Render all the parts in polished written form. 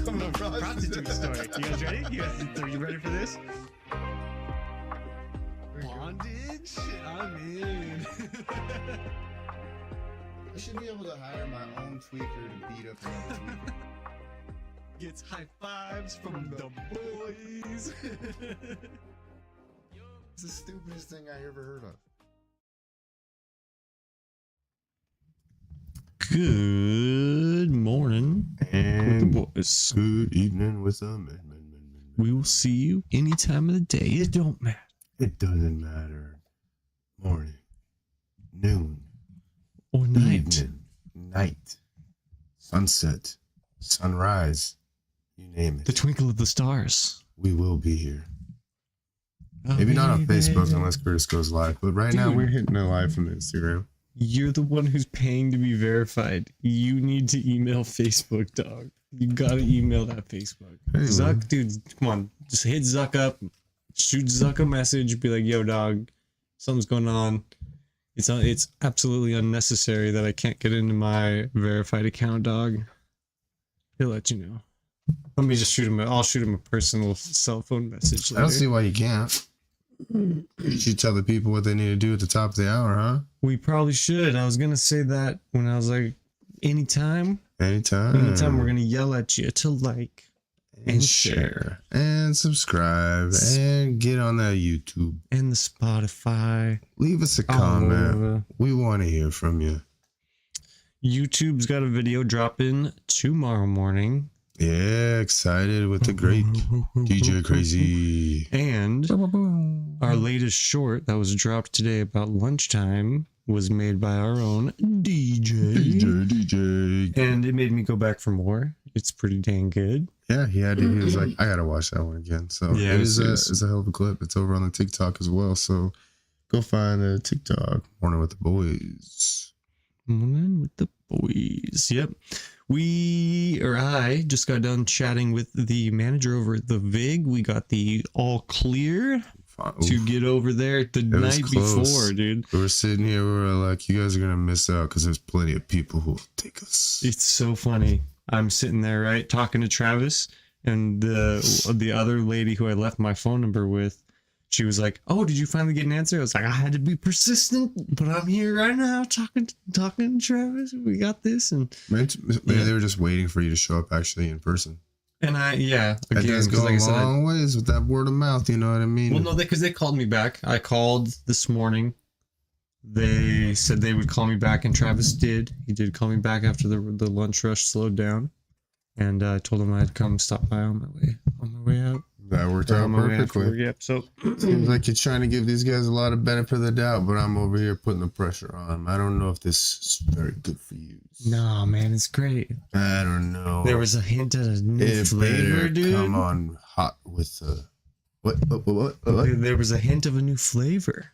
from a prostitute store. You guys ready? Are you ready for this? Bondage? I'm in. I should be able to hire my own tweaker to beat up another tweaker. Gets high fives from the boys. It's the stupidest thing I ever heard of. Good morning And with the boys. good evening with the men. We will see you any time of the day. It don't matter. It doesn't matter. Morning, noon, Or night. evening, night, sunset, sunrise, you name it. The twinkle of the stars. We will be here. Maybe not on Facebook unless Curtis goes live, but right now Dude. we're hitting a live from Instagram. You're the one who's paying to be verified. You need to email Facebook, dog. You gotta email that Facebook. Hey, Zuck, man. dude, come on. Just hit Zuck up. Shoot Zuck a message. Be like, yo, dog, something's going on. It's absolutely unnecessary that I can't get into my verified account, dog. He'll let you know. Let me just shoot him. I'll shoot him a personal cell phone message I don't later. see why you can't. You should tell the people what they need to do at the top of the hour, huh? We probably should. I was gonna say that when I was like, anytime Anytime. we're gonna yell at you to like and share and subscribe and get on that YouTube. and the Spotify. Leave us a all comment. over. We want to hear from you. YouTube's got a video dropping tomorrow morning. Yeah, excited with the great DJ Crazy. And our latest short that was dropped today about lunchtime was made by our own DJ. DJ. And it made me go back for more. It's pretty dang good. Yeah, he was like, I gotta watch that one again. So Yeah, it is it's- it's a hell of a clip. It's over on the TikTok as well. So go find the TikTok Morning with the Boys. Morning with the boys. Yep. I just got done chatting with the manager over at the Vig. We got the all clear to get over there the was night close. before, dude. We were sitting here, we were like, you guys are gonna miss out because there's plenty of people who will take us. It's so funny. I'm sitting there, right, talking to Travis, and the other lady who I left my phone number with, she was like, "Oh, did you finally get an answer?" I was like, "I had to be persistent, but I'm here right now talking to Travis. We got this." And Maybe they were just waiting for you to show up actually in person. that That does go like a long ways with that word of mouth, you know what I mean? well, no, because they called me back. I called this morning. They said they would call me back, and Travis did. He did call me back after the lunch rush slowed down, and I told him I'd come stop by on my way out. That worked out On my way after perfectly. work, yep. So Seems like you're trying to give these guys a lot of benefit of the doubt, but I'm over here putting the pressure on them. I don't know if this is very good for you. no, man, it's great. I don't know. There was a hint at a new It flavor, better dude. come on hot with the what? There was a hint of a new flavor.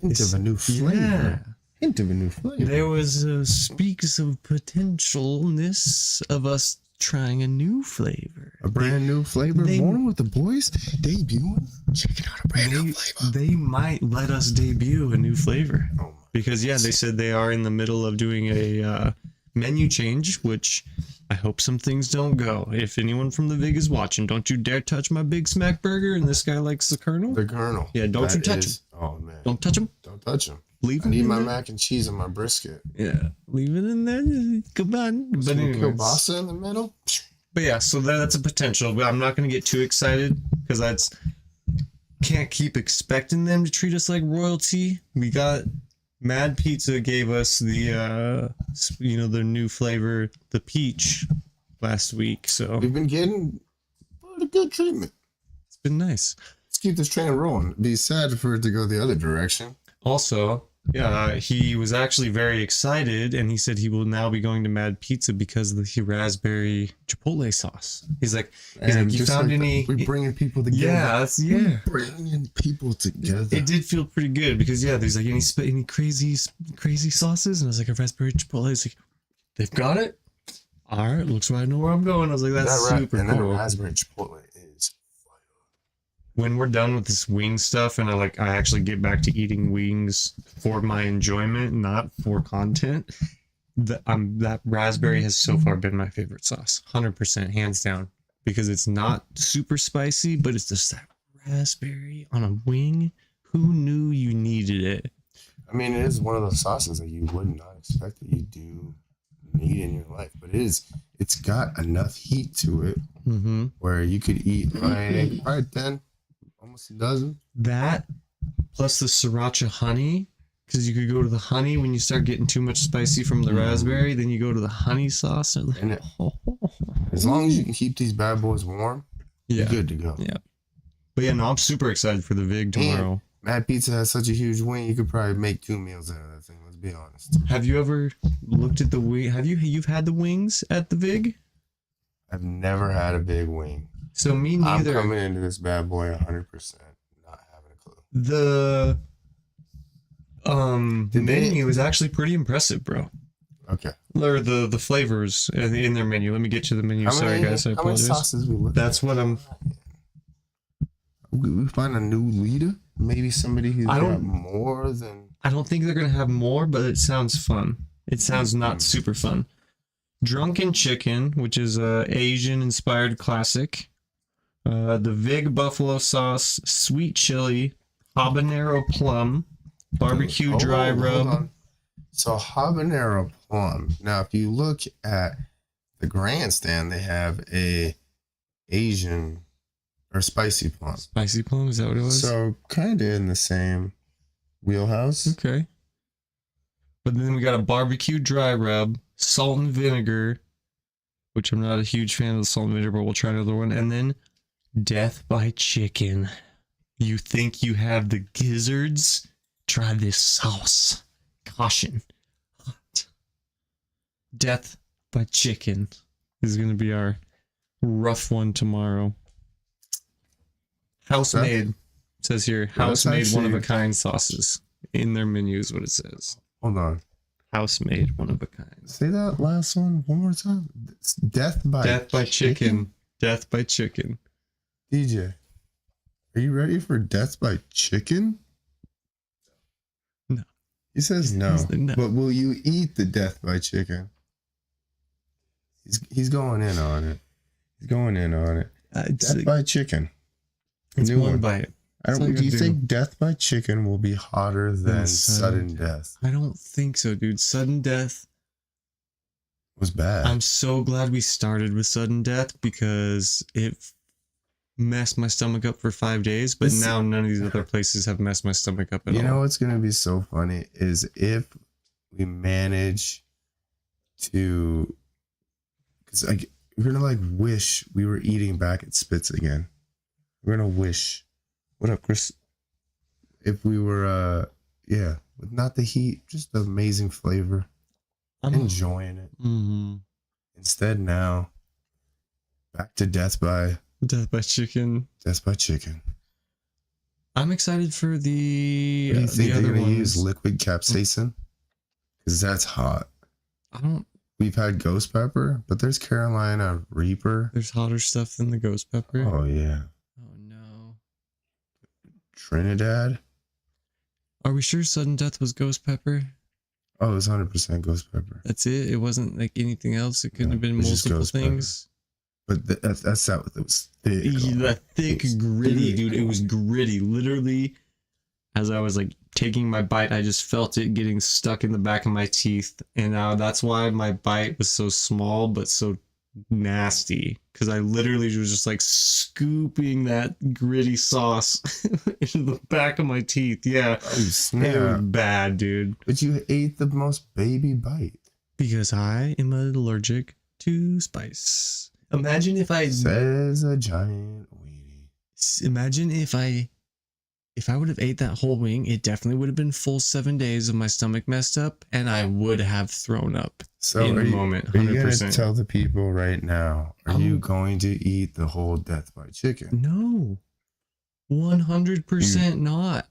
Hint of a new flavor. Yeah. Hint of a new flavor. There was speaks of potentialness of us trying a new flavor. A brand new flavor. they- Morning with the Boys debuting. Checking out a brand new flavor. They might let us debut a new flavor. Oh my. Because, yeah, they said they are in the middle of doing a menu change, which I hope some things don't go. If anyone from the Vig is watching, don't you dare touch my Big Smack burger, and this guy likes the Colonel. The Colonel. Yeah, don't you touch him. Oh man. Don't touch him. Don't touch him. Leave I him need in my there. mac and cheese and my brisket. Yeah, leave it in there. Come on. But Some anyways, kielbasa in the middle. but yeah, so that's a potential. But I'm not going to get too excited because can't keep expecting them to treat us like royalty. We got Mad Pizza gave us the their new flavor, the peach, last week. So We've been getting pretty good treatment. it's been nice. Let's keep this train rolling. It'd be sad for it to go the other direction. Also, he was actually very excited, and he said he will now be going to Mad Pizza because of the raspberry chipotle sauce. He's like, you just found like any? We're bringing people together. Yeah, We're bringing people together. It did feel pretty good because there's like any crazy sauces, and I was like a raspberry chipotle. It's like they've got it. All right, looks like I know where I'm going. I was like, that's super and that cool. raspberry chipotle is When we're done with this wing stuff, and I actually get back to eating wings for my enjoyment, not for content. That raspberry has so far been my favorite sauce, 100%, hands down. because it's not super spicy, but it's just that raspberry on a wing. Who knew you needed it? I mean, it is one of those sauces that you would not expect that you do need in your life, but it's got enough heat to it where you could eat like probably 10, almost a dozen. That plus the sriracha honey, because you could go to the honey when you start getting too much spicy from the raspberry, then you go to the honey sauce. And as long as you can keep these bad boys warm, you're good to go. Yeah. But yeah, no, I'm super excited for the Vig tomorrow. And Mad Pizza has such a huge wing, you could probably make 2 meals out of that thing, let's be honest. Have you ever looked at the wing? You've had the wings at the Vig? I've never had a big wing. So me neither. I'm coming into this bad boy 100%, not having a clue. The menu is actually pretty impressive, bro. Okay. Or the flavors in their menu. Let me get you the menu. Sorry, guys. I apologize. How many sauces we look That's at? what I'm... We find a new leader? Maybe somebody who's got more than... I don't think they're going to have more, but it sounds fun. It sounds not super fun. Drunken Chicken, which is a Asian-inspired classic. The Vig Buffalo Sauce, Sweet Chili, Habanero Plum, Barbecue Dry Rub. Hold on. So habanero plum. Now, if you look at the grandstand, they have a Asian or spicy plum. Spicy plum, is that what it was? So kind of in the same wheelhouse. Okay. But then we got a barbecue dry rub, salt and vinegar, which I'm not a huge fan of the salt and vinegar, but we'll try another one. And then Death by Chicken. You think you have the gizzards? Try this sauce. Caution. Hot. Death by Chicken is going to be our rough one tomorrow. House made. It says here, house made one of a kind sauces. In their menu is what it says. Hold on. House made one of a kind. Say that last one more time. It's Death by Chicken. Death by Chicken. DJ, are you ready for Death by Chicken? No. He says no. But will you eat the Death by Chicken? He's going in on it. He's going in on it. Death by Chicken. It's one bite. Do you think Death by Chicken will be hotter than Sudden Death? I don't think so, dude. Sudden Death was bad. I'm so glad we started with Sudden Death because it messed my stomach up for 5 days, but now none of these other places have messed my stomach up at all. You know what's going to be so funny is if we manage to... Because we're going to like wish we were eating back at Spitz again. We're going to wish... What up, Chris? If we were, with not the heat, just the amazing flavor. I'm enjoying it. Mm-hmm. Instead, now, back to Death by Chicken. Death by Chicken. I'm excited for the. What do you think they're going to use? Liquid capsaicin? Because that's hot. We've had ghost pepper, but there's Carolina Reaper. There's hotter stuff than the ghost pepper. Oh, yeah. Trinidad. Are we sure Sudden Death was ghost pepper? Oh, it was 100% ghost pepper. That's it? It wasn't like anything else? It couldn't have been multiple things? Pepper. But that's how it was thick. The thick, gritty, dude. It was gritty. Literally, as I was like taking my bite, I just felt it getting stuck in the back of my teeth. And that's why my bite was so small, but so nasty, because I literally was just like scooping that gritty sauce into the back of my teeth. Yeah, oh, snap. It was bad, dude. But you ate the most baby bite because I am allergic to spice. Imagine if I says a giant weenie. Imagine if I would have ate that whole wing, it definitely would have been full 7 days of my stomach messed up, and I would have thrown up in the moment. 100%. Are you going to tell the people right now, are you going to eat the whole Death by Chicken? No. 100% not.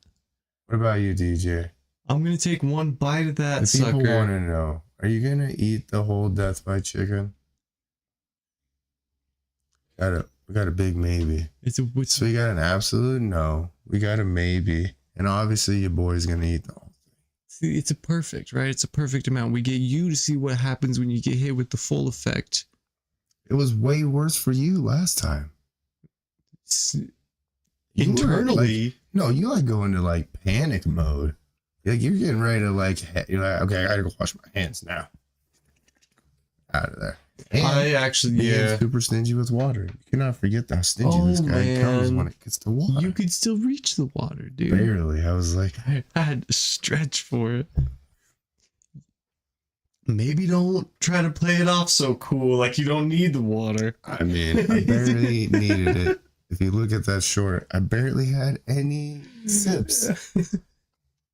What about you, DJ? I'm going to take one bite of that sucker. People want to know, are you going to eat the whole Death by Chicken? We got a big maybe. So we got an absolute no. We got a maybe. And obviously your boy's going to eat the whole thing. See, it's a perfect, right? It's a perfect amount. We get you to see what happens when you get hit with the full effect. It was way worse for you last time. You Internally, no, you like go into like panic mode. Like you're getting ready to like, you're like, okay, I gotta go wash my hands now. Out of there. And I actually, being super stingy with water. You cannot forget how stingy this guy becomes when it gets to water. You could still reach the water, dude. Barely. I was like, I had to stretch for it. Maybe don't try to play it off so cool, like you don't need the water. I mean, I barely needed it. If you look at that short, I barely had any sips.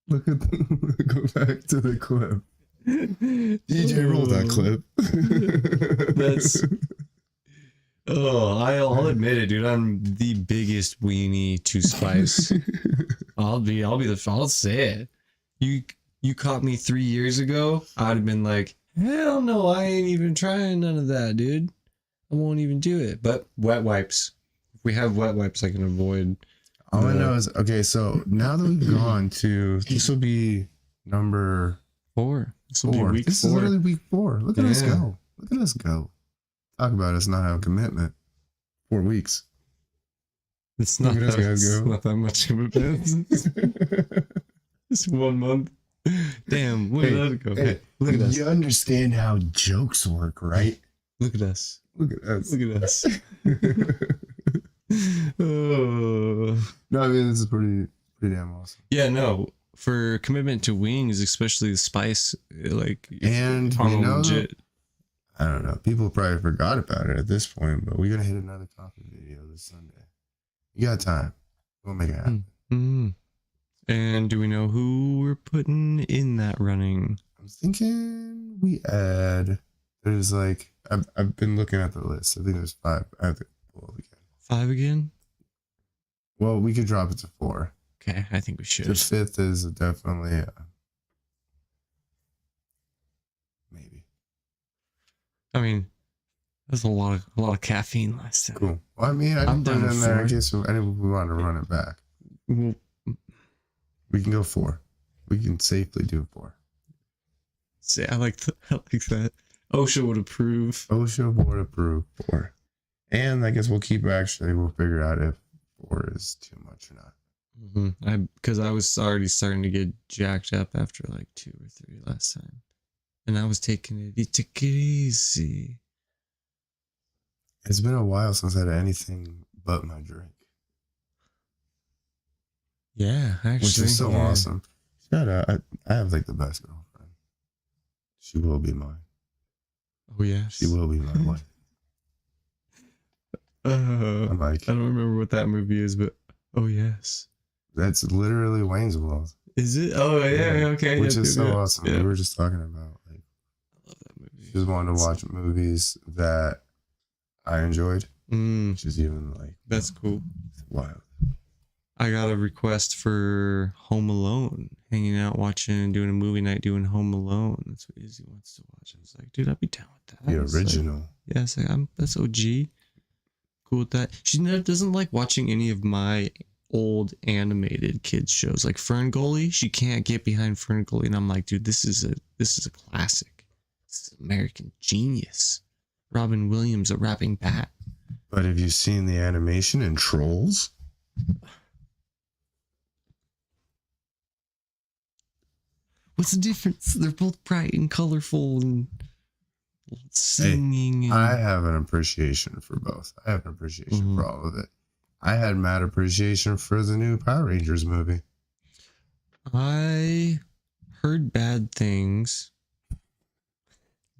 Look at go back to the clip. DJ, roll that clip. That's. I'll admit it, dude. I'm the biggest weenie to spice. I'll say it. You caught me 3 years ago, I'd have been like, hell no, I ain't even trying none of that, dude. I won't even do it. But wet wipes. If we have wet wipes, I can avoid. All I know is, okay, so now that we've gone to, this will be number 4. This will be week this 4. is literally week 4. Look at us go. Look at us go. Talk about us not having commitment. 4 weeks. It's not that much of a bit. It's 1 month. Damn, where did that go? Hey, look at us. You understand how jokes work, right? Look at us. Look at us. Look at us. Oh. No, I mean, this is pretty damn awesome. Yeah, no. For commitment to wings, especially the spice, like, and you know, legit. I don't know. People probably forgot about it at this point, but we're gonna hit another coffee video this Sunday. You got time? We'll make it happen. Mm-hmm. And do we know who we're putting in that running? I'm thinking we add. There's like I've been looking at the list. I think there's 5. I have to pull it again. 5 again? Well, we could drop it to 4. Okay, I think we should. The 5th is definitely maybe. I mean, there's a lot of caffeine last time. Cool. Well, I mean, I'm done in there. I guess we want to run it back. Well, we can go 4. We can safely do 4. See, I like that. OSHA would approve. OSHA would approve 4. And I guess we'll figure out if 4 is too much or not. Mm-hmm. Because I was already starting to get jacked up after like 2 or 3 last time. And I was taking it easy. It's been a while since I had anything but my drink. Yeah, actually. Which is so awesome. Shout out. I have like the best girlfriend. She will be mine. Oh, yeah. She will be my wife. I'm like, I don't remember what that movie is, but oh, yes. That's literally Wayne's World. Is it? Oh, yeah, okay. Which is so awesome. Yeah. We were just talking about, like, I love that movie. She just wanted to watch movies that I enjoyed. Which is even like, that's cool. Wild. I got a request for Home Alone, hanging out, watching, doing a movie night, doing Home Alone. That's what Izzy wants to watch. I was like, dude, I'd be down with that. The original. Like, yeah, it's like, that's OG. Cool with that. She doesn't like watching any of my old animated kids shows, like Fern Gully. She can't get behind Fern Gully, and I'm like, dude, this is a classic. This is American genius. Robin Williams, a rapping bat. But have you seen the animation in Trolls? What's the difference? They're both bright and colorful and singing. Hey, I have an appreciation for both. I have an appreciation for all of it. I had mad appreciation for the new Power Rangers movie. I heard bad things,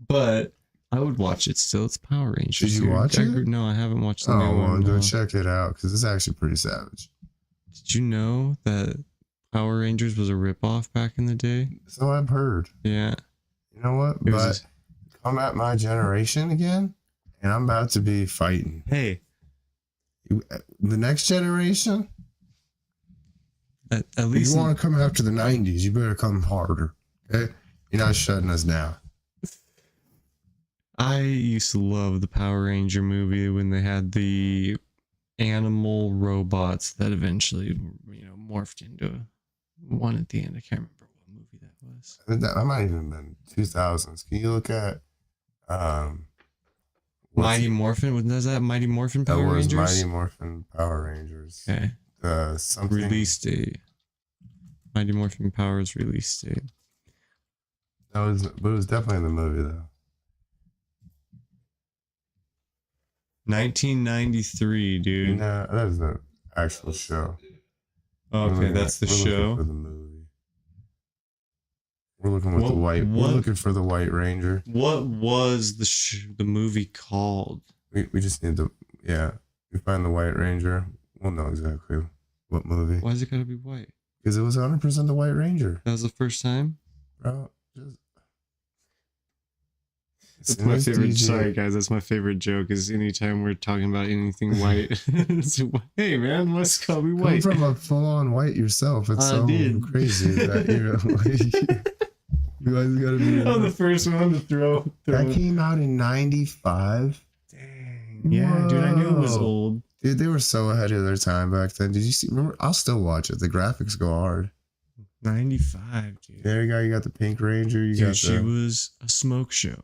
but I would watch it still. It's Power Rangers. Did you watch it? No, I haven't watched the new one. Oh, well, go check it out because it's actually pretty savage. Did you know that Power Rangers was a ripoff back in the day? So I've heard. Yeah. You know what? But come at my generation again, and I'm about to be fighting. Hey. The next generation? At least if you want to come after the 90s, you better come harder. Okay? You're not shutting us down. I used to love the Power Ranger movie when they had the animal robots that eventually, morphed into one at the end. I can't remember what movie that was. That might even been 2000s. Can you look at Mighty Morphin, was that Mighty Morphin That Power was Rangers? Mighty Morphin Power Rangers. Okay. Something. Release date. Mighty Morphin Powers release date. But it was definitely in the movie though. 1993, dude. No, that is the actual show. Okay, that's the we're show. Looking for the movie. We're looking with the white. We're looking for the White Ranger. What was the movie called? We just need to. Yeah, we find the White Ranger. We'll know exactly what movie. Why is it gotta be white? Because it was 100% the White Ranger. That was the first time? Bro, That's my favorite. Sorry, guys. That's my favorite joke. Is anytime we're talking about anything white, hey man, must call me white. Come from a full-on white yourself. It's so crazy that you're like, you guys gotta be. I'm the first one to throw. That came out in '95. Dang. Yeah, dude. I knew it was old. Dude, they were so ahead of their time back then. Did you see? Remember? I'll still watch it. The graphics go hard. 95, dude. There you go. You got the Pink Ranger. She was a smoke show.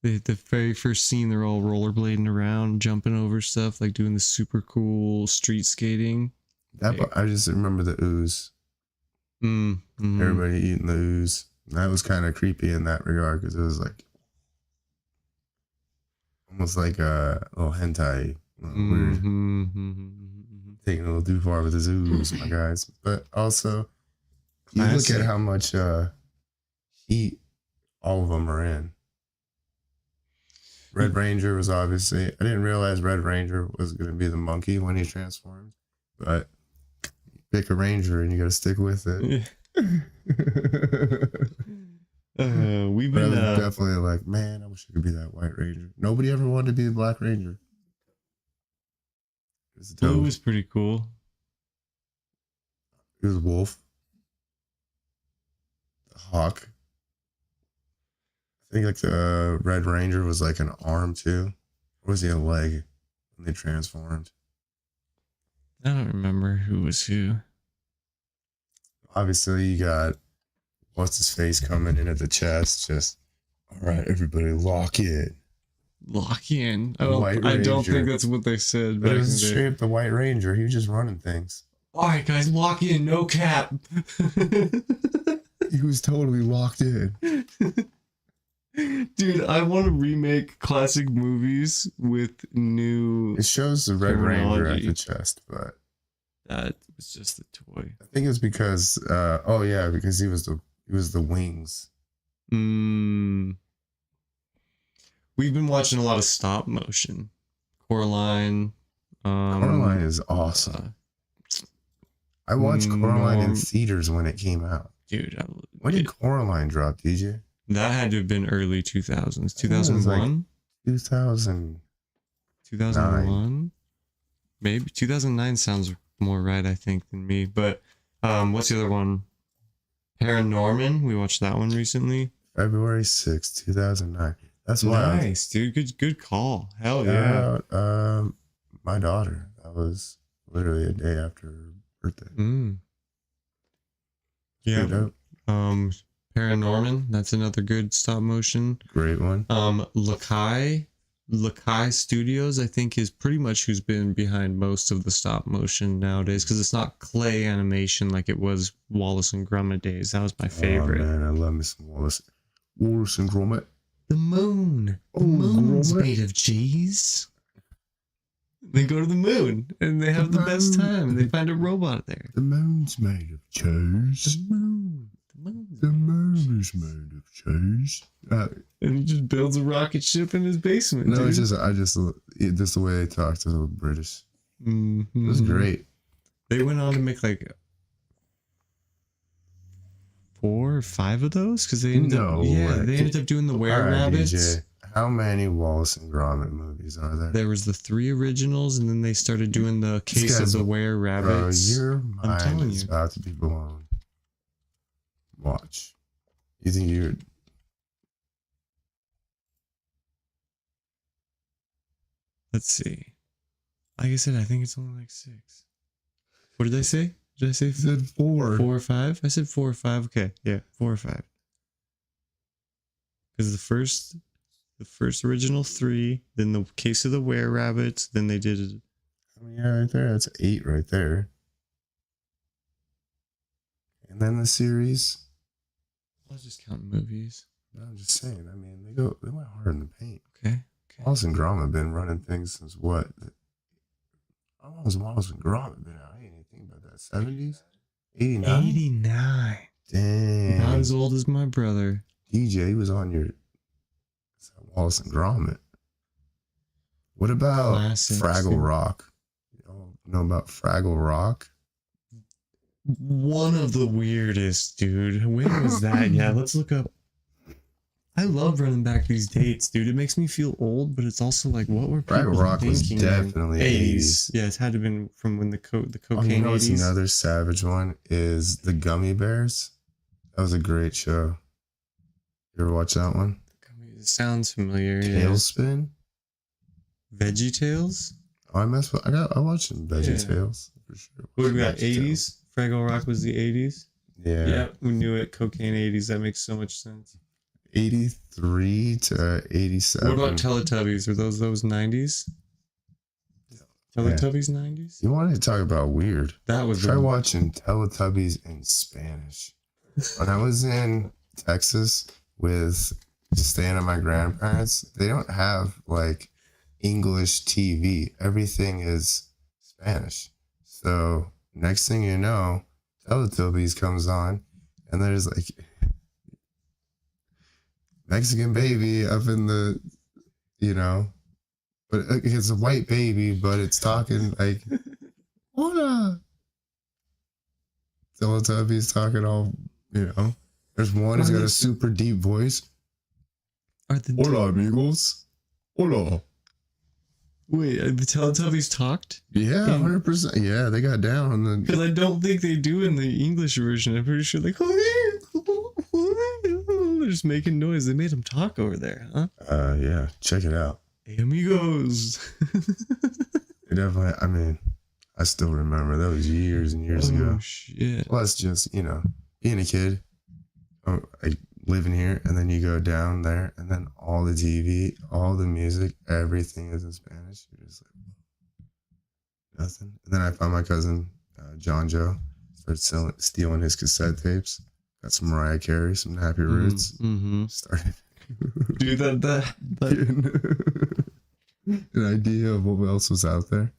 The very first scene, they're all rollerblading around, jumping over stuff, like doing the super cool street skating. I just remember the ooze. Everybody eating the ooze. That was kind of creepy in that regard because it was like almost like a little hentai. Weird. Taking a little too far with his ooze, my guys. But also, you look at how much heat all of them are in. Red Ranger was obviously. I didn't realize Red Ranger was going to be the monkey when he transformed, but pick a ranger and you got to stick with it. We've been definitely like, man, I wish I could be that White Ranger. Nobody ever wanted to be the Black Ranger. Blue was pretty cool. It was Wolf, the Hawk. I think like the Red Ranger was like an arm too. Or was he a leg when they transformed? I don't remember who was who. Obviously, you got what's his face coming in at the chest. Just all right, everybody, lock in. Lock in. I don't think that's what they said. But it was straight up the White Ranger. He was just running things. All right, guys, lock in. No cap. He was totally locked in. Dude, I want to remake classic movies with new. It shows the Red Ranger at the chest, but that was just a toy. I think it's because, because he was the wings. We've been watching a lot of stop motion. Coraline. Coraline is awesome. I watched Coraline in theaters when it came out. Dude, when did Coraline drop, DJ? That had to have been early 2000s. 2001? 2000. 2001? Maybe. 2009 sounds more right, I think, than me. But what's the other one? Paranorman. We watched that one recently. February 6th, 2009. That's wild. Nice, dude. Good call. Hell yeah. My daughter. That was literally a day after her birthday. Yeah. Paranorman. That's another good stop motion. Great one. Lakai Studios, I think, is pretty much who's been behind most of the stop motion nowadays, because it's not clay animation like it was Wallace and Gromit days. That was my favorite. Oh man, I love me some Wallace and Gromit. The moon. The moon's made of cheese. They go to the moon and they have the best time, and they find a robot there. The moon's made of cheese. The moon is made of cheese. And he just builds a rocket ship in his basement. No, dude. it's just the way they talk to the British. It was great. They went on to make like 4 or 5 of those because they ended up doing the Were-Rabbits. DJ, how many Wallace and Gromit movies are there? There was the 3 originals, and then they started doing the Case of the Were-Rabbits. Bro, your mind is about to be blown. Watch. You think you're... Let's see. Like I said, I think it's only like 6. What did I say? Did I say? I said 4. 4 or 5? I said 4 or 5. Okay, yeah, 4 or 5. Because the the first original 3, then the Case of the Were Rabbits, then they did. I mean, yeah, right there. That's 8 right there. And then the series. I was just counting movies. No, I'm just saying. I mean, they went hard in the paint. Okay. Wallace and Gromit have been running things since what? How long has Wallace and Gromit been out? I didn't even think about that. 70s? 89? 89. Dang. Not as old as my brother. DJ was on your Wallace and Gromit. What about Classics. Fraggle Rock? You all know about Fraggle Rock? One of the weirdest, dude. When was that? Yeah, let's look up. I love running back these dates, dude. It makes me feel old, but it's also like, what were people Fraggle Rock was thinking? definitely 80s. Yeah, it had to have been from when the cocaine Oh, you know what's 80s. another savage one is the Gummy Bears. That was a great show. You ever watch that one? It sounds familiar. Yeah. Tailspin? Veggie Tales? Oh, I watched some Veggie Tales for sure. What do we got? Veggie 80s? Fraggle Rock was the 80s? Yeah. Yeah, we knew it. Cocaine 80s. That makes so much sense. 83 to 87. What about Teletubbies? Were those 90s? Teletubbies 90s? You wanted to talk about weird. That was Try watching Teletubbies in Spanish. When I was in Texas with staying at my grandparents, they don't have like English TV. Everything is Spanish. So next thing you know, Teletubbies comes on and there's like Mexican baby up in the, but it's a white baby, but it's talking like, hola. Teletubbies talking all, There's one who's got a super deep voice. Hola, amigos. Hola. Wait, the Teletubbies talked? Yeah, 100%. Yeah, they got down. Because I don't think they do in the English version. I'm pretty sure like, they're just making noise. They made them talk over there, huh? Yeah, check it out. Hey, amigos. It definitely, I mean, I still remember that was years and years ago. Shit. Plus, just, being a kid, like living here, and then you go down there, and then all the TV, all the music, everything is in Spanish. You're just like, nothing. And then I found my cousin, John Joe, started stealing his cassette tapes. Got some Mariah Carey, some Happy Roots. Mm-hmm. Started. Dude, that an idea of what else was out there.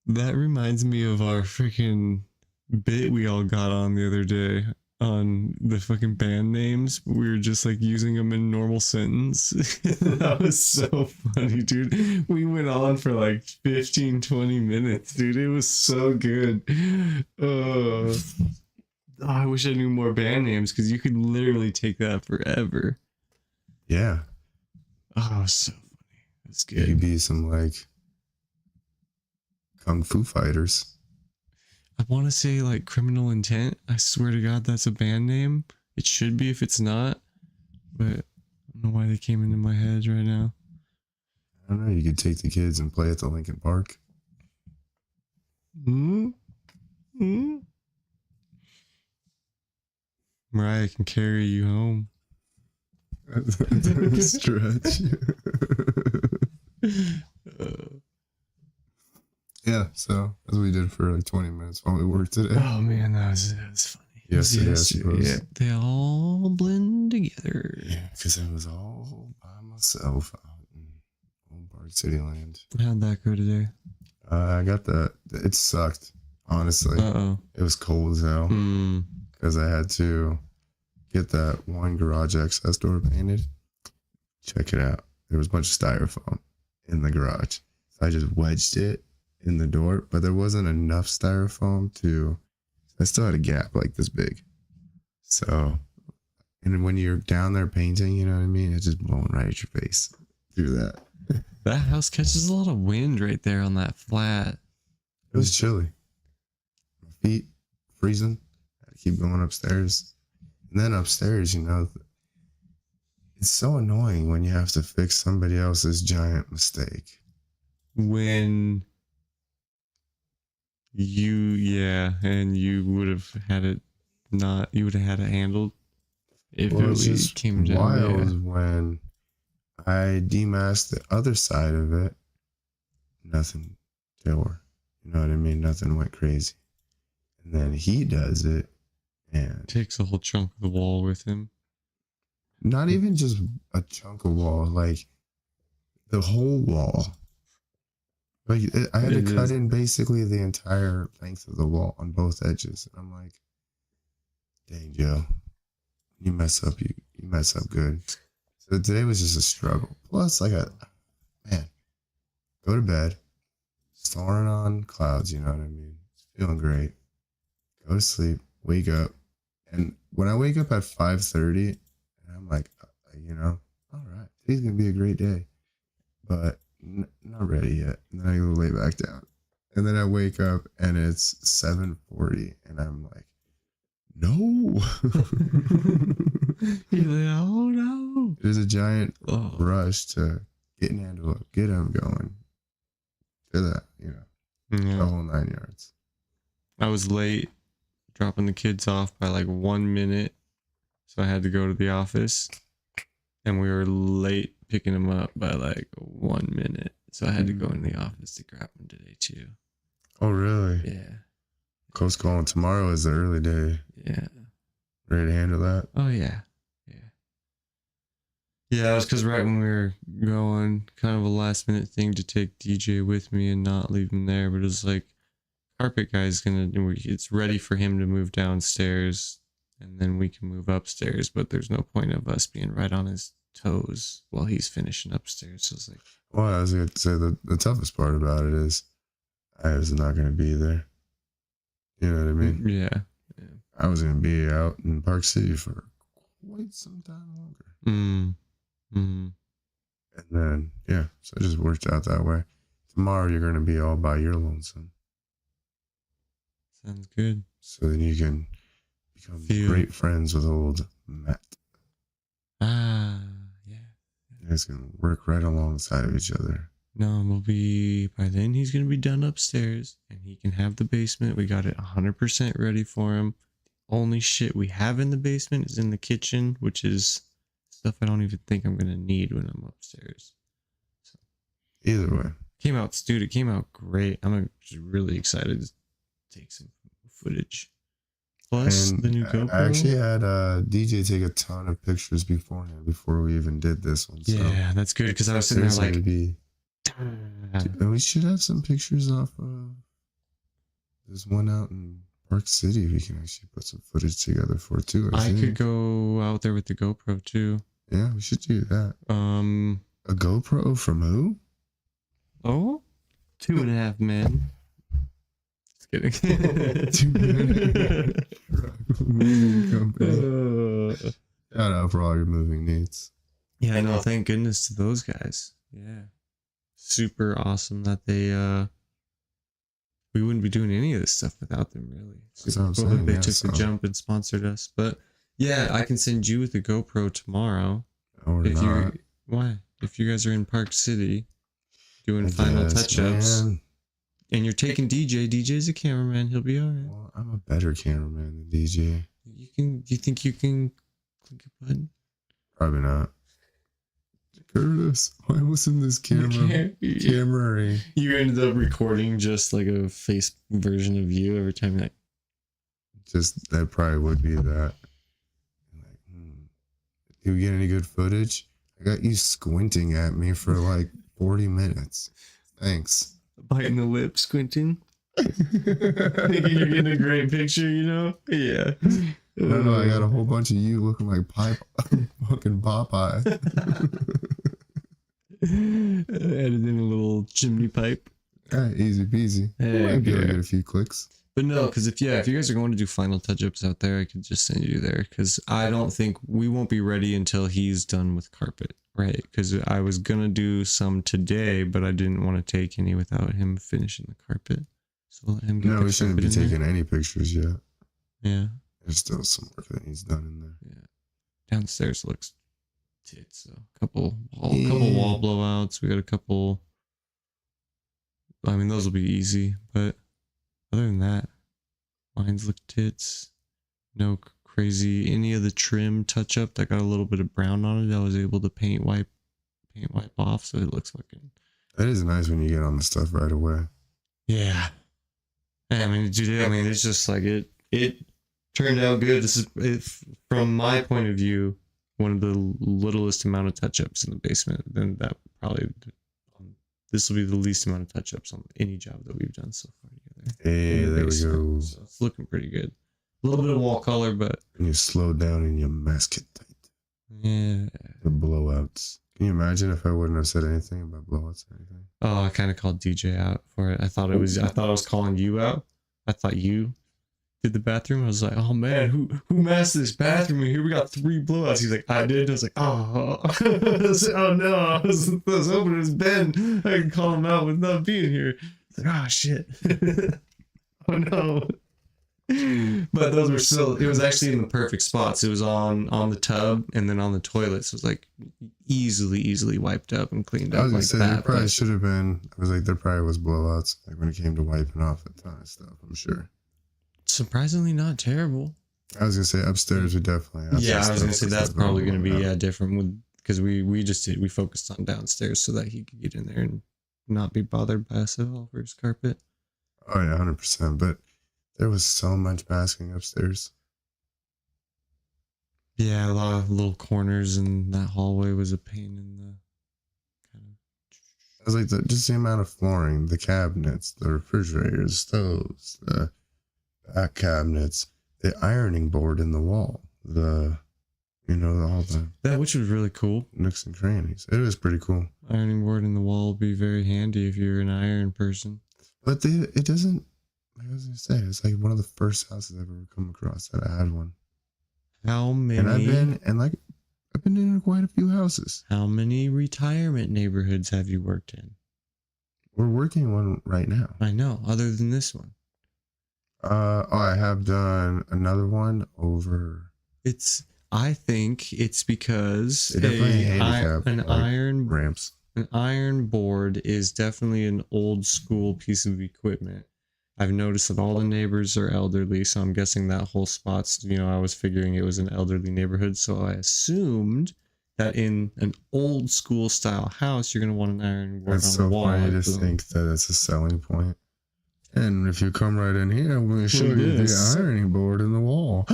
That reminds me of our freaking bit we all got on the other day on the fucking band names. We were just like using them in normal sentence. That was so funny, dude. We went on for like 15, 20 minutes, dude. It was so good. I wish I knew more band names because you could literally take that forever. Yeah. Oh, so funny. That's good. It could be some like Kung Fu Fighters. I want to say like Criminal Intent. I swear to God, that's a band name. It should be if it's not. But I don't know why they came into my head right now. I don't know. You could take the kids and play at the Lincoln Park. Mariah can carry you home. That's a stretch. Yeah, so that's what we did for like 20 minutes while we worked today. Oh man, that was funny. Yes, it was. Yeah, they all blend together. Yeah, because I was all by myself out in old Park City Land. How'd that go today? I got that. It sucked, honestly. Uh-oh. It was cold as hell because I had to get that one garage access door painted. Check it out. There was a bunch of styrofoam in the garage. So I just wedged it in the door, but there wasn't enough styrofoam I still had a gap like this big. So, and when you're down there painting, you know what I mean? It's just blowing right at your face through that. That house catches a lot of wind right there on that flat. It was chilly. My feet freezing. I had to keep going upstairs. And then upstairs, it's so annoying when you have to fix somebody else's giant mistake. When and you would have had it you would have had it handled if Well, it it's just came down. wild when I demasked the other side of it. Nothing tore. You know what I mean? Nothing went crazy. And then he does it and Takes a whole chunk of the wall with him. not even just a chunk of wall, like the whole wall. Like I had to cut in basically the entire length of the wall on both edges. And I'm like, dang, Joe, you mess up good. So today was just a struggle. Plus, like man, go to bed, soaring on clouds, you know what I mean? Feeling great. Go to sleep, wake up. And when I wake up at 5:30, I'm like, you know, all right, today's going to be a great day. But not ready yet. And then I go lay back down. And then I wake up and it's 7:40. And I'm like, no. You're like, oh no. There's a giant rush to get Nando up, get him going. To that, you know, the whole 9 yards. I was late dropping the kids off by like 1 minute. So I had to go to the office. And we were late picking them up by like 1 minute. So I had to go in the office to grab them today too. Oh, really? Yeah. Coast calling tomorrow is the early day. Yeah. Ready to handle that? Oh, yeah. Yeah. Yeah, it was because right when we were going, kind of a last minute thing to take DJ with me and not leave him there. But it was like, carpet guy's it's ready for him to move downstairs. And then we can move upstairs. But there's no point of us being right on his toes while he's finishing upstairs. So it's like, well, I was going to say the toughest part about it is I was not going to be there. You know what I mean? Yeah. I was going to be out in Park City for quite some time longer. And then, yeah, so it just worked out that way. Tomorrow you're going to be all by your lonesome. Sounds good. So then you can become great friends with old Matt. Yeah. You guys can work right alongside of each other. No, by then he's going to be done upstairs and he can have the basement. We got it 100% ready for him. The only shit we have in the basement is in the kitchen, which is stuff I don't even think I'm going to need when I'm upstairs. So, either way. It came out great. I'm just really excited to take some footage. Plus the new GoPro. I actually had DJ take a ton of pictures beforehand before we even did this one. So yeah, that's good because I was sitting there like, and we should have some pictures off of this one out in Park City. We can actually put some footage together for too. I could go out there with the GoPro too. Yeah, we should do that. A GoPro from who? Oh, 2.5 men. Kidding. Moving company. Shout out for all your moving needs. Yeah, I know. Thank goodness to those guys. Yeah. Super awesome that they we wouldn't be doing any of this stuff without them, really. Super cool that they took the jump and sponsored us. But yeah, I can send you with the GoPro tomorrow. Or not. Why? If you guys are in Park City doing final touch-ups. Man. And you're taking DJ. DJ's a cameraman. He'll be all right. Well, I'm a better cameraman than DJ. Do you think you can click a button? Probably not. Curtis, why wasn't this camera? You ended up recording just like a face version of you every time. Like, just that probably would be that. Like, did we get any good footage? I got you squinting at me for like 40 minutes. Thanks. Biting the lip, squinting. Thinking you're getting a great picture, you know? Yeah. No, I got a whole bunch of you looking like fucking Popeye. Added in a little chimney pipe. Easy peasy. I'd be able to get a few clicks. But no, because if you guys are going to do final touch-ups out there, I could just send you there. Because I don't think we won't be ready until he's done with carpet. Right, because I was going to do some today, but I didn't want to take any without him finishing the carpet. So let him get we shouldn't be taking any pictures yet. Yeah. There's still some work that needs done in there. Yeah. Downstairs looks tits, so couple wall blowouts. We got a couple. I mean, those will be easy, but other than that, lines look tits. No crazy any of the trim touch up that got a little bit of brown on it. I was able to paint paint wipe off, so it looks fucking. That is nice when you get on the stuff right away. Yeah. I mean, dude, I mean, it's just like it turned out good. This is, from my point of view, one of the littlest amount of touch-ups in the basement. Then that probably, this will be the least amount of touch-ups on any job that we've done so far together. Hey, there we go. So it's looking pretty good. A little bit of wall color, but And you slow down and you mask it tight. yeah. The blowouts. Can you imagine if I wouldn't have said anything about blowouts or anything? Oh, I kind of called DJ out for it. I thought I was calling you out. I thought you did the bathroom. I was like, oh man, who masked this bathroom in here? We got 3 blowouts. He's like, I did. I was like, oh, I was like, oh no. I was hoping it was Ben. I could call him out with not being here. It's like, oh shit. Oh no. But those were still, it was actually in the perfect spots. It was on the tub and then on the toilet. So it was like easily wiped up and cleaned up. I was gonna like say, that, there probably should have been, I was like, there probably was blowouts, like when it came to wiping off a ton of stuff, I'm sure. Surprisingly not terrible. I was gonna say upstairs we definitely have Yeah, I some was gonna stuff say that's that's probably gonna be blowing different with, because we focused on downstairs so that he could get in there and not be bothered by us at all for his carpet. out. Oh yeah, 100%. But there was so much masking upstairs. Yeah, a lot of little corners and that hallway was a pain in the kind I was like, just the amount of flooring, the cabinets, the refrigerators, stoves, the back cabinets, the ironing board in the wall, all the that, which was really cool. nooks and crannies. It was pretty cool. Ironing board in the wall would be very handy if you're an iron person. But it doesn't, like I was gonna say, it's like one of the first houses I've ever come across that I had one. How many? And I've been in quite a few houses. How many retirement neighborhoods have you worked in? We're working one right now. I know, other than this one. I have done another one over. I think it's because They definitely handicap, an like, iron ramps. An iron board is definitely an old school piece of equipment. I've noticed that all the neighbors are elderly, so I'm guessing that whole spot's, I was figuring it was an elderly neighborhood, so I assumed that in an old school style house, you're going to want an iron board That's on so the wall. funny to think that it's a selling point. And if you come right in here, I'm going to show you the ironing board in the wall.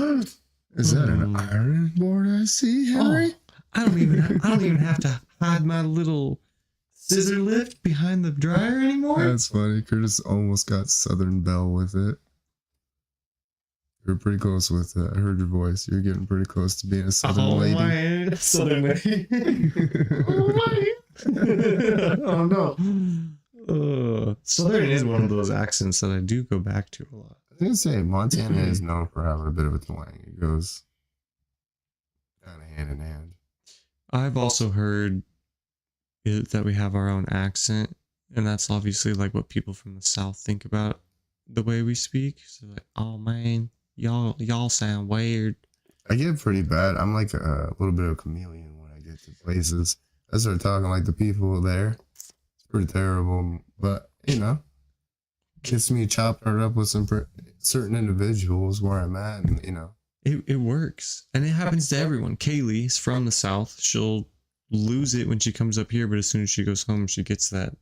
Is that an ironing board I see, Harry? Oh, I don't even have to hide my little scissor lift behind the dryer anymore. That's funny. Curtis almost got Southern Belle with it. You're pretty close with it. I heard your voice. You're getting pretty close to being a Southern lady. My Southern lady. Oh no. Southern is one of those accents that I do go back to a lot. I was gonna say Montana is known for having a bit of a twang. It goes kind of hand in hand. I've also heard that we have our own accent, and that's obviously like what people from the South think about the way we speak. So like, oh man, y'all sound weird. I get pretty bad. I'm like a little bit of a chameleon when I get to places. I start talking like the people there. It's pretty terrible, but gets me chopping it up with some certain individuals where I'm at, and it works, and it happens to everyone. Kaylee is from the South. She'll lose it when she comes up here, but as soon as she goes home, she gets that.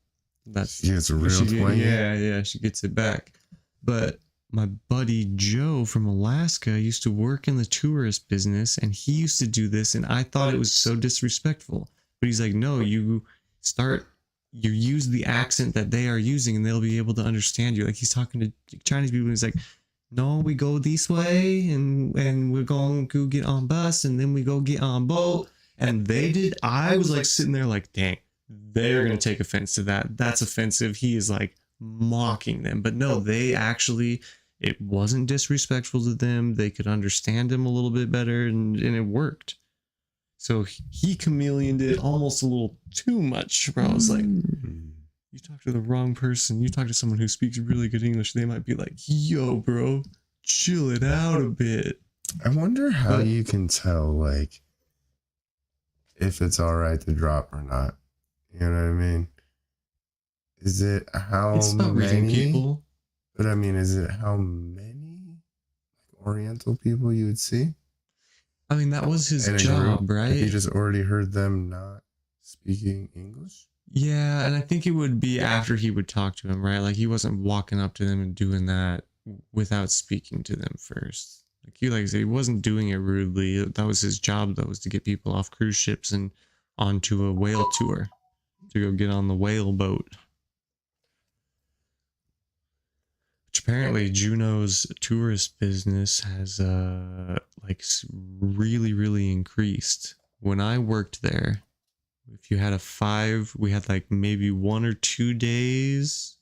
She gets a real twang. Yeah, she gets it back. But my buddy Joe from Alaska used to work in the tourist business, and he used to do this, and I thought it was so disrespectful. But he's like, no, you use the accent that they are using, and they'll be able to understand you. Like, he's talking to Chinese people, and he's like, no, we go this way, and we're going to get on bus, and then we go get on boat. And they did. I was like sitting there like, dang, they're going to take offense to that. That's offensive. He is like mocking them. But no, they actually, it wasn't disrespectful to them. They could understand him a little bit better, and it worked. So he chameleoned it almost a little too much, where I was like, you talk to the wrong person. You talk to someone who speaks really good English, they might be like, yo, bro, chill it out a bit. I wonder how you can tell, like, if it's all right to drop or not. You know what I mean? Is it how it's not many people? But I mean, is it how many Oriental people you would see? I mean, that was his And job, right? You just already heard them not speaking English. Yeah, and I think it would be after he would talk to him, right? Like he wasn't walking up to them and doing that without speaking to them first. Like I said, he wasn't doing it rudely. That was his job, though, was to get people off cruise ships and onto a whale tour to go get on the whale boat. Which apparently Juneau's tourist business has really increased. When I worked there, if you had we had like maybe 1 or 2 days,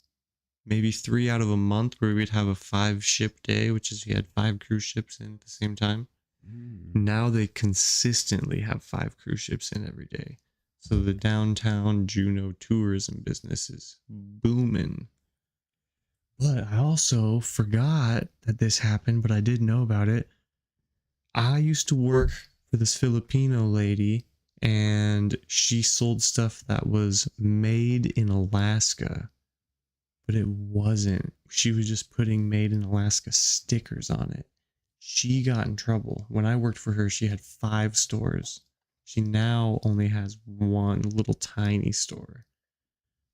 maybe 3 out of a month where we'd have a 5-ship day, which is you had 5 cruise ships in at the same time. Now they consistently have 5 cruise ships in every day. So the downtown Juneau tourism business is booming. But I also forgot that this happened, but I did know about it. I used to work for this Filipino lady, and she sold stuff that was made in Alaska, but it wasn't. She was just putting made in Alaska stickers on it. She got in trouble. When I worked for her, she had 5 stores. She now only has 1 little tiny store.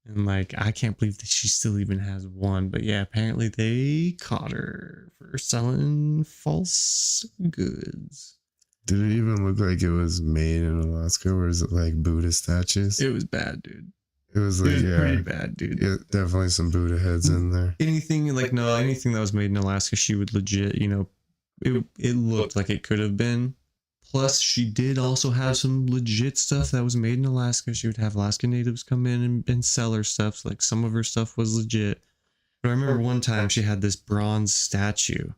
And like, I can't believe that she still even has 1. But yeah, apparently they caught her for selling false goods. Did it even look like it was made in Alaska, or is it like Buddha statues? It was bad, dude. It was like, pretty bad, dude. Yeah, definitely some Buddha heads in there. Anything that was made in Alaska, she would legit, it looked like it could have been. Plus, she did also have some legit stuff that was made in Alaska. She would have Alaska natives come in and sell her stuff. So, like, some of her stuff was legit. But I remember one time she had this bronze statue,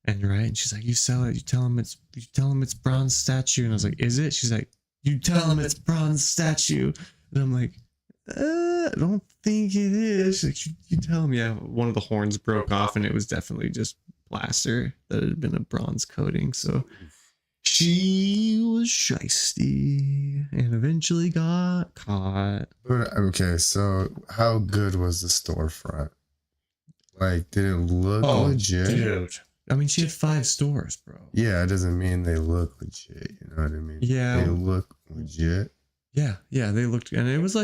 and she's like, "You sell it. You tell him it's bronze statue." And I was like, "Is it?" She's like, "You tell him it's bronze statue." And I'm like, I don't think it is. She's like, you tell him. Yeah, one of the horns broke off, and it was definitely just plaster that had been a bronze coating. So she was shysty and eventually got caught. But okay, so how good was the storefront? Like, did it look legit? Dude. I mean, she had 5 stores, bro. Yeah, it doesn't mean they look legit. You know what I mean? Yeah. They look legit. Yeah, they looked, and it was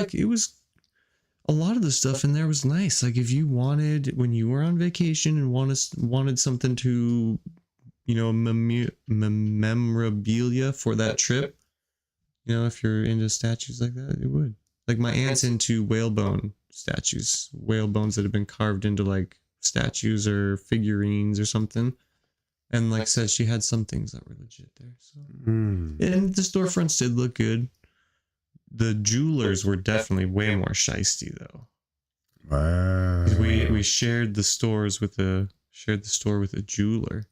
a lot of the stuff in there was nice. Like, if you wanted, when you were on vacation and wanted something to, memorabilia for that trip, if you're into statues like that, it would. Like, my aunt's into whale bone statues, whale bones that have been carved into like statues or figurines or something. And like I said, she had some things that were legit there. So, and the storefronts did look good. The jewelers were definitely way more shisty though. Wow. We shared the store with a jeweler,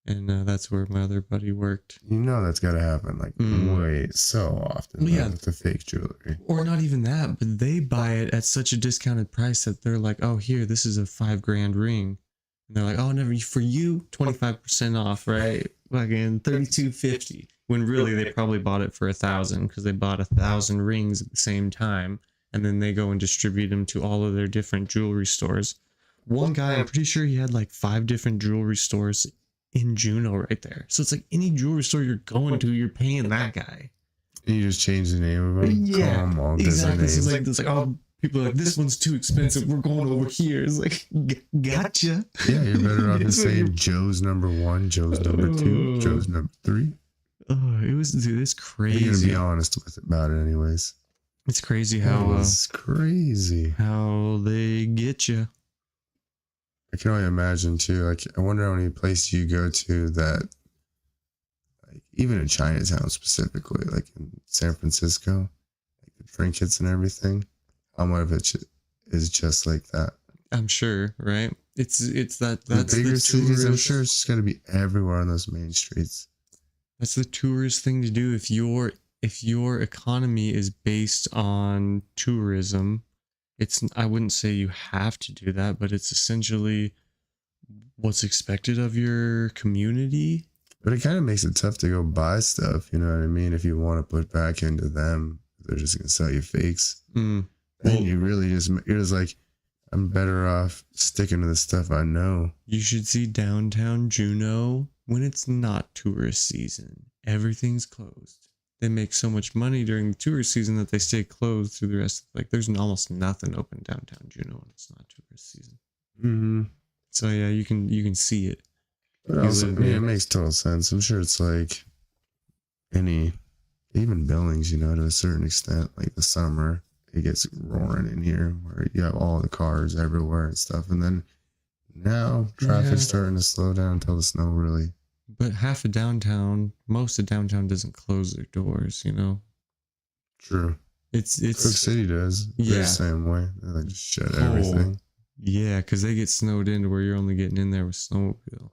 and that's where my other buddy worked. You know that's got to happen like way so often. Well, yeah, with the fake jewelry. Or not even that, but they buy it at such a discounted price that they're like, "Oh, here, this is a $5,000 ring," and they're like, "Oh, never for you, 25% off, right? Fucking $3,250." When really they probably bought it for $1,000 because they bought 1,000 rings at the same time, and then they go and distribute them to all of their different jewelry stores. One guy, I'm pretty sure he had like 5 different jewelry stores in Juneau right there. So it's like any jewelry store you're going to, you're paying that guy. And you just change the name of them. Yeah, exactly. It's like, oh, people are like, this one's too expensive. We're going over here. It's like, gotcha. Yeah, you're better off just saying Joe's number 1, Joe's number 2, Joe's number 3. Oh, it's crazy. You're gonna be honest about it, anyways. It's crazy how it's crazy how they get you. I can only imagine too. Like, I wonder how many places you go to that, like, even in Chinatown specifically, like in San Francisco, like the trinkets and everything. How much of it is just like that? I'm sure, right? It's that's the bigger the cities. I'm sure it's just gonna be everywhere on those main streets. That's the tourist thing to do. If your economy is based on tourism, I wouldn't say you have to do that, but it's essentially what's expected of your community. But it kind of makes it tough to go buy stuff, you know what I mean? If you want to put back into them, they're just gonna sell you fakes. Then you're just like, I'm better off sticking to the stuff I know. You should see downtown Juneau when it's not tourist season. Everything's closed. they make so much money during the tourist season that they stay closed through the rest. Like there's almost nothing open downtown Juneau when it's not tourist season. Mm-hmm. So yeah, you can see it. But also, I mean, it makes total sense. I'm sure it's like even Billings, you know, to a certain extent, like the summer, it gets roaring in here where you have all the cars everywhere and stuff. And then now traffic's starting to slow down until the snow really. But most of downtown doesn't close their doors, you know? True. It's Cook City does. They're the same way. They like just shut everything. Yeah, because they get snowed in to where you're only getting in there with snowmobile.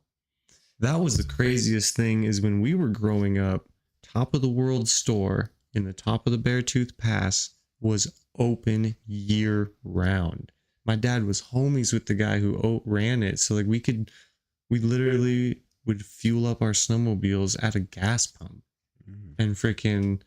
That was the craziest thing is when we were growing up, Top of the World store in the top of the Beartooth Pass was open year round. My dad was homies with the guy who ran it. So like we literally would fuel up our snowmobiles at a gas pump and freaking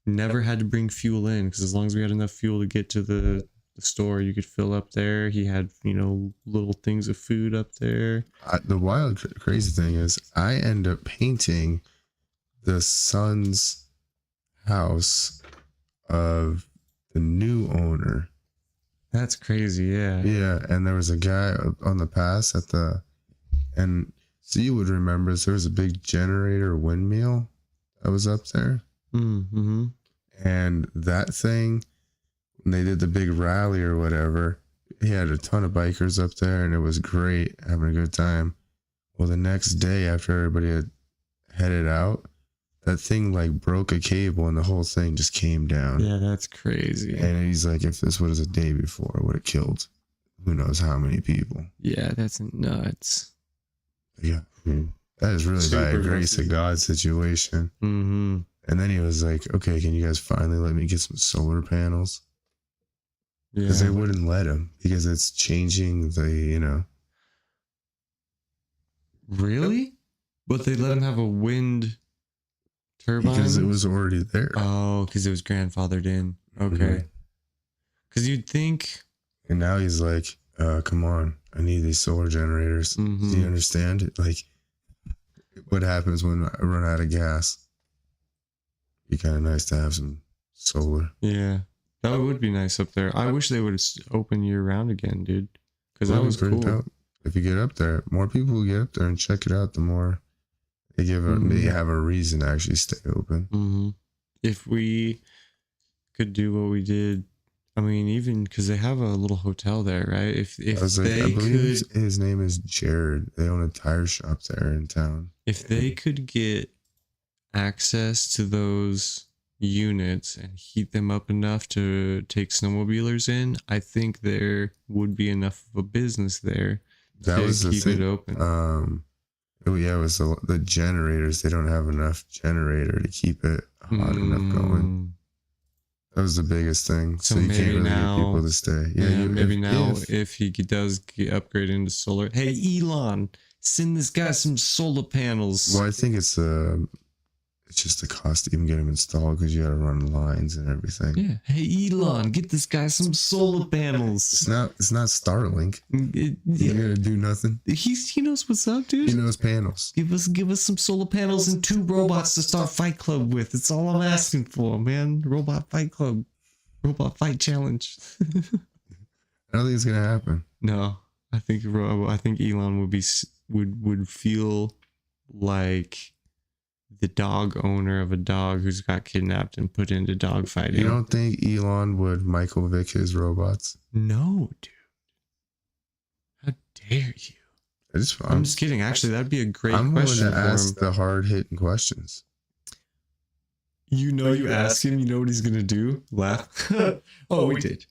never had to bring fuel in because as long as we had enough fuel to get to the store, you could fill up there. He had, you know, little things of food up there. The wild crazy thing is I end up painting the son's house of the new owner. That's crazy. Yeah, and there was a guy on the pass and so you would remember there was a big generator windmill that was up there. Mm-hmm. And that thing, when they did the big rally or whatever, he had a ton of bikers up there and it was great, having a good time. Well, the next day after everybody had headed out, that thing like broke a cable and the whole thing just came down. Yeah, that's crazy. And he's like, if this was a day before, it would have killed who knows how many people. Yeah, that's nuts. Yeah, that is really by a grace of God situation. Mm-hmm. And then he was like, okay, can you guys finally let me get some solar panels? Yeah. Because they wouldn't let him because it's changing the, you know. Really? But they let him have a wind turbine? Because it was already there. Oh, because it was grandfathered in. Okay. Because you'd think. And now he's like, come on, I need these solar generators. Do you understand? Like, what happens when I run out of gas? Be kind of nice to have some solar. Yeah. That would be nice up there. I wish they would open year round again, dude. Because that was cool. Dope. If you get up there, more people will get up there and check it out, the more they they have a reason to actually stay open. Mm-hmm. If we could do what we did, I mean, even because they have a little hotel there, right? If they I believe his name is Jared. They own a tire shop there in town. If they could get access to those units and heat them up enough to take snowmobilers in, I think there would be enough of a business there that was keep the thing. It open. It was the generators. They don't have enough generator to keep it hot enough going. That was the biggest thing. So you can't really get people to stay. Yeah, if he does get upgraded into solar. Hey, Elon, send this guy some solar panels. Well, I think it's just the cost to even get them installed because you got to run lines and everything. Yeah. Hey, Elon, get this guy some solar panels. It's not Starlink. You're gonna do nothing. He knows what's up, dude. He knows panels. Give us some solar panels and 2 robots to start Fight Club with. It's all I'm asking for, man. Robot Fight Club, Robot Fight Challenge. I don't think it's gonna happen. No, I think Elon would feel like the dog owner of a dog who's got kidnapped and put into dog fighting. You don't think Elon would Michael Vick his robots? No, dude. How dare you? I'm just kidding. Actually, that'd be a great question. I'm going to ask the hard-hitting questions. You know, you ask him, you know what he's going to do? Laugh. Oh, we did.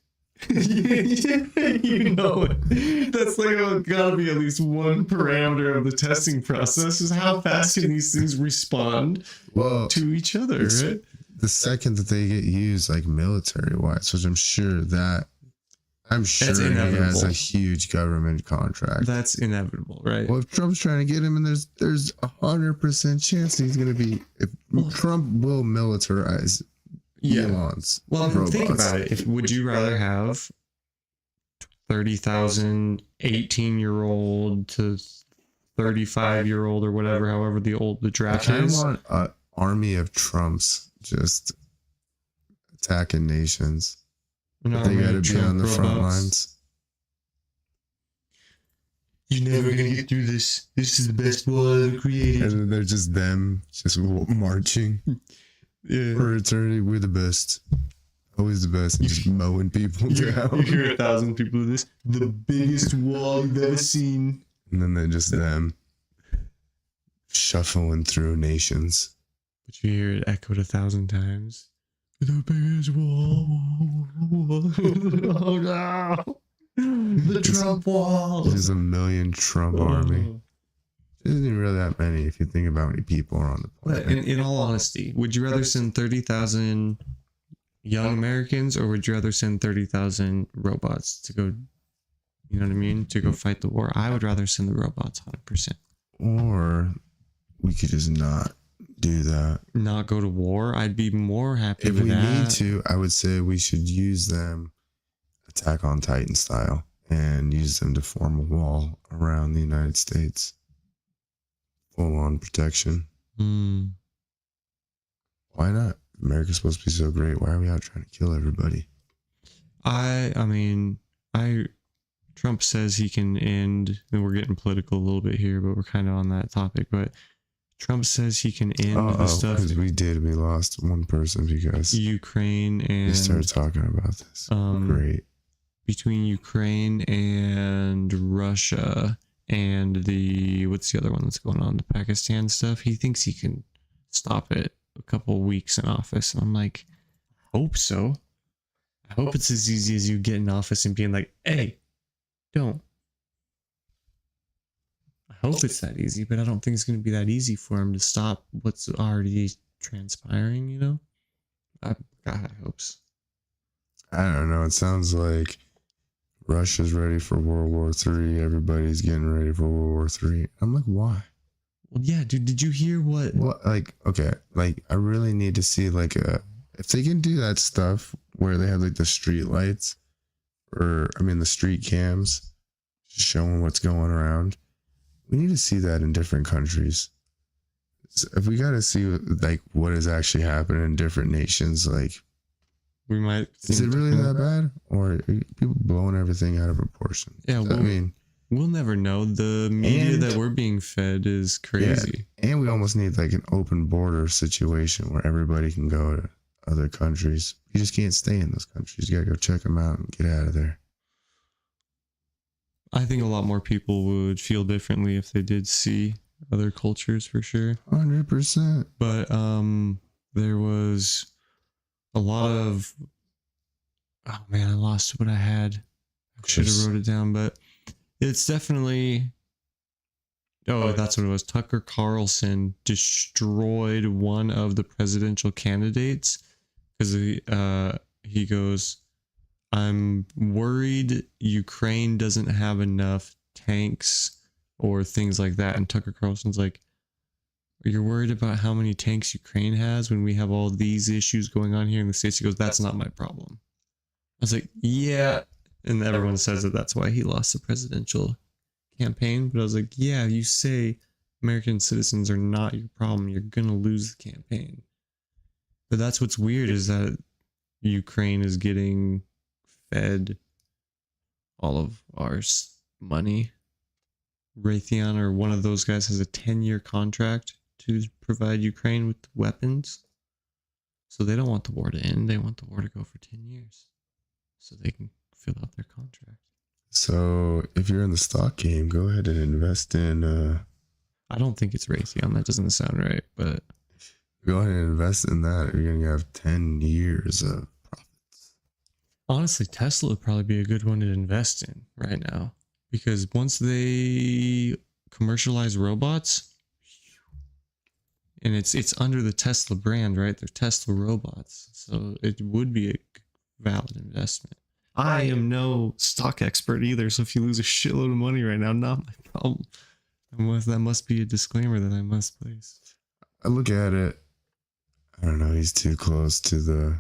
You know it. That's like gotta be at least one parameter of the testing process is how fast can these things respond to each other, right? The second that they get used like military wise, which I'm sure he has a huge government contract. That's inevitable, right? Well, if Trump's trying to get him, and there's 100% chance he's going to be. If Trump will militarize Elon's robots. Think about it. Would you rather have 30,000 18-year-old to 35-year-old or whatever, however the draft is? I want an army of Trumps just attacking nations. An But they army got to of be Trump on the front robots. lines. You're never gonna get through this. This is the best wall ever created. And then they're just them, just marching Yeah. for eternity. We're the best. Always the best. And just mowing people down. You hear 1,000 people do this. The biggest wall you've ever seen. And then they're just them shuffling through nations. But you hear it echoed 1,000 times. The biggest wall. Oh no. The Trump wall. There's a million Trump army. There isn't even really that many if you think about how many people are on the But planet. in all honesty, would you rather send 30,000 young Americans or would you rather send 30,000 robots to go, you know what I mean, to go fight the war? I would rather send the robots 100%. Or we could just not do that. Not go to war. I'd be more happy If with we that. need to, I would say we should use them Attack on Titan style and use them to form a wall around the United States. Full on protection. Mm. Why not? America's supposed to be so great. Why are we out trying to kill everybody? Trump says he can end, and we're getting political a little bit here, but we're kind of on that topic. But Trump says he can end the stuff because we lost one person because Ukraine we and started talking about this. Great. between Ukraine and Russia and what's the other one that's going on, the Pakistan stuff. He thinks he can stop it a couple weeks in office. And I'm like, hope so. I hope it's as easy as you get in office and being like, hey, don't. I hope it's that easy, but I don't think it's going to be that easy for him to stop what's already transpiring, you know? God, I hope so. I don't know. It sounds like Russia's ready for World War III. Everybody's getting ready for World War III. I'm like, why? Well, yeah, dude, did you hear what? What? Like, okay, like I really need to see like if they can do that stuff where they have like the street lights, the street cams, showing what's going around. We need to see that in different countries. So if we got to see like what is actually happening in different nations, like. We might. Is it really that bad? Or are people blowing everything out of proportion? Yeah, we'll never know. The media that we're being fed is crazy. Yeah, and we almost need like an open border situation where everybody can go to other countries. You just can't stay in those countries. You gotta go check them out and get out of there. I think a lot more people would feel differently if they did see other cultures for sure. 100%. But there was a lot of, oh man, I lost what I had. I should have wrote it down, but it's definitely, that's what it was. Tucker Carlson destroyed one of the presidential candidates because he goes, I'm worried Ukraine doesn't have enough tanks or things like that. And Tucker Carlson's like, you're worried about how many tanks Ukraine has when we have all these issues going on here in the States? He goes, that's not my problem. I was like, yeah. And everyone says that that's why he lost the presidential campaign. But I was like, yeah, you say American citizens are not your problem. You're going to lose the campaign. But that's what's weird is that Ukraine is getting fed all of our money. Raytheon or one of those guys has a 10-year contract to provide Ukraine with weapons. So they don't want the war to end. They want the war to go for 10 years so they can fill out their contract. So if you're in the stock game, go ahead and invest in... I don't think it's Raytheon. That doesn't sound right, but... Go ahead and invest in that. You're going to have 10 years of profits. Honestly, Tesla would probably be a good one to invest in right now. Because once they commercialize robots... And it's under the Tesla brand, right? They're Tesla robots. So it would be a valid investment. I am no stock expert either. So if you lose a shitload of money right now, not my problem. That must be a disclaimer that I must place. I look at it. I don't know. He's too close to the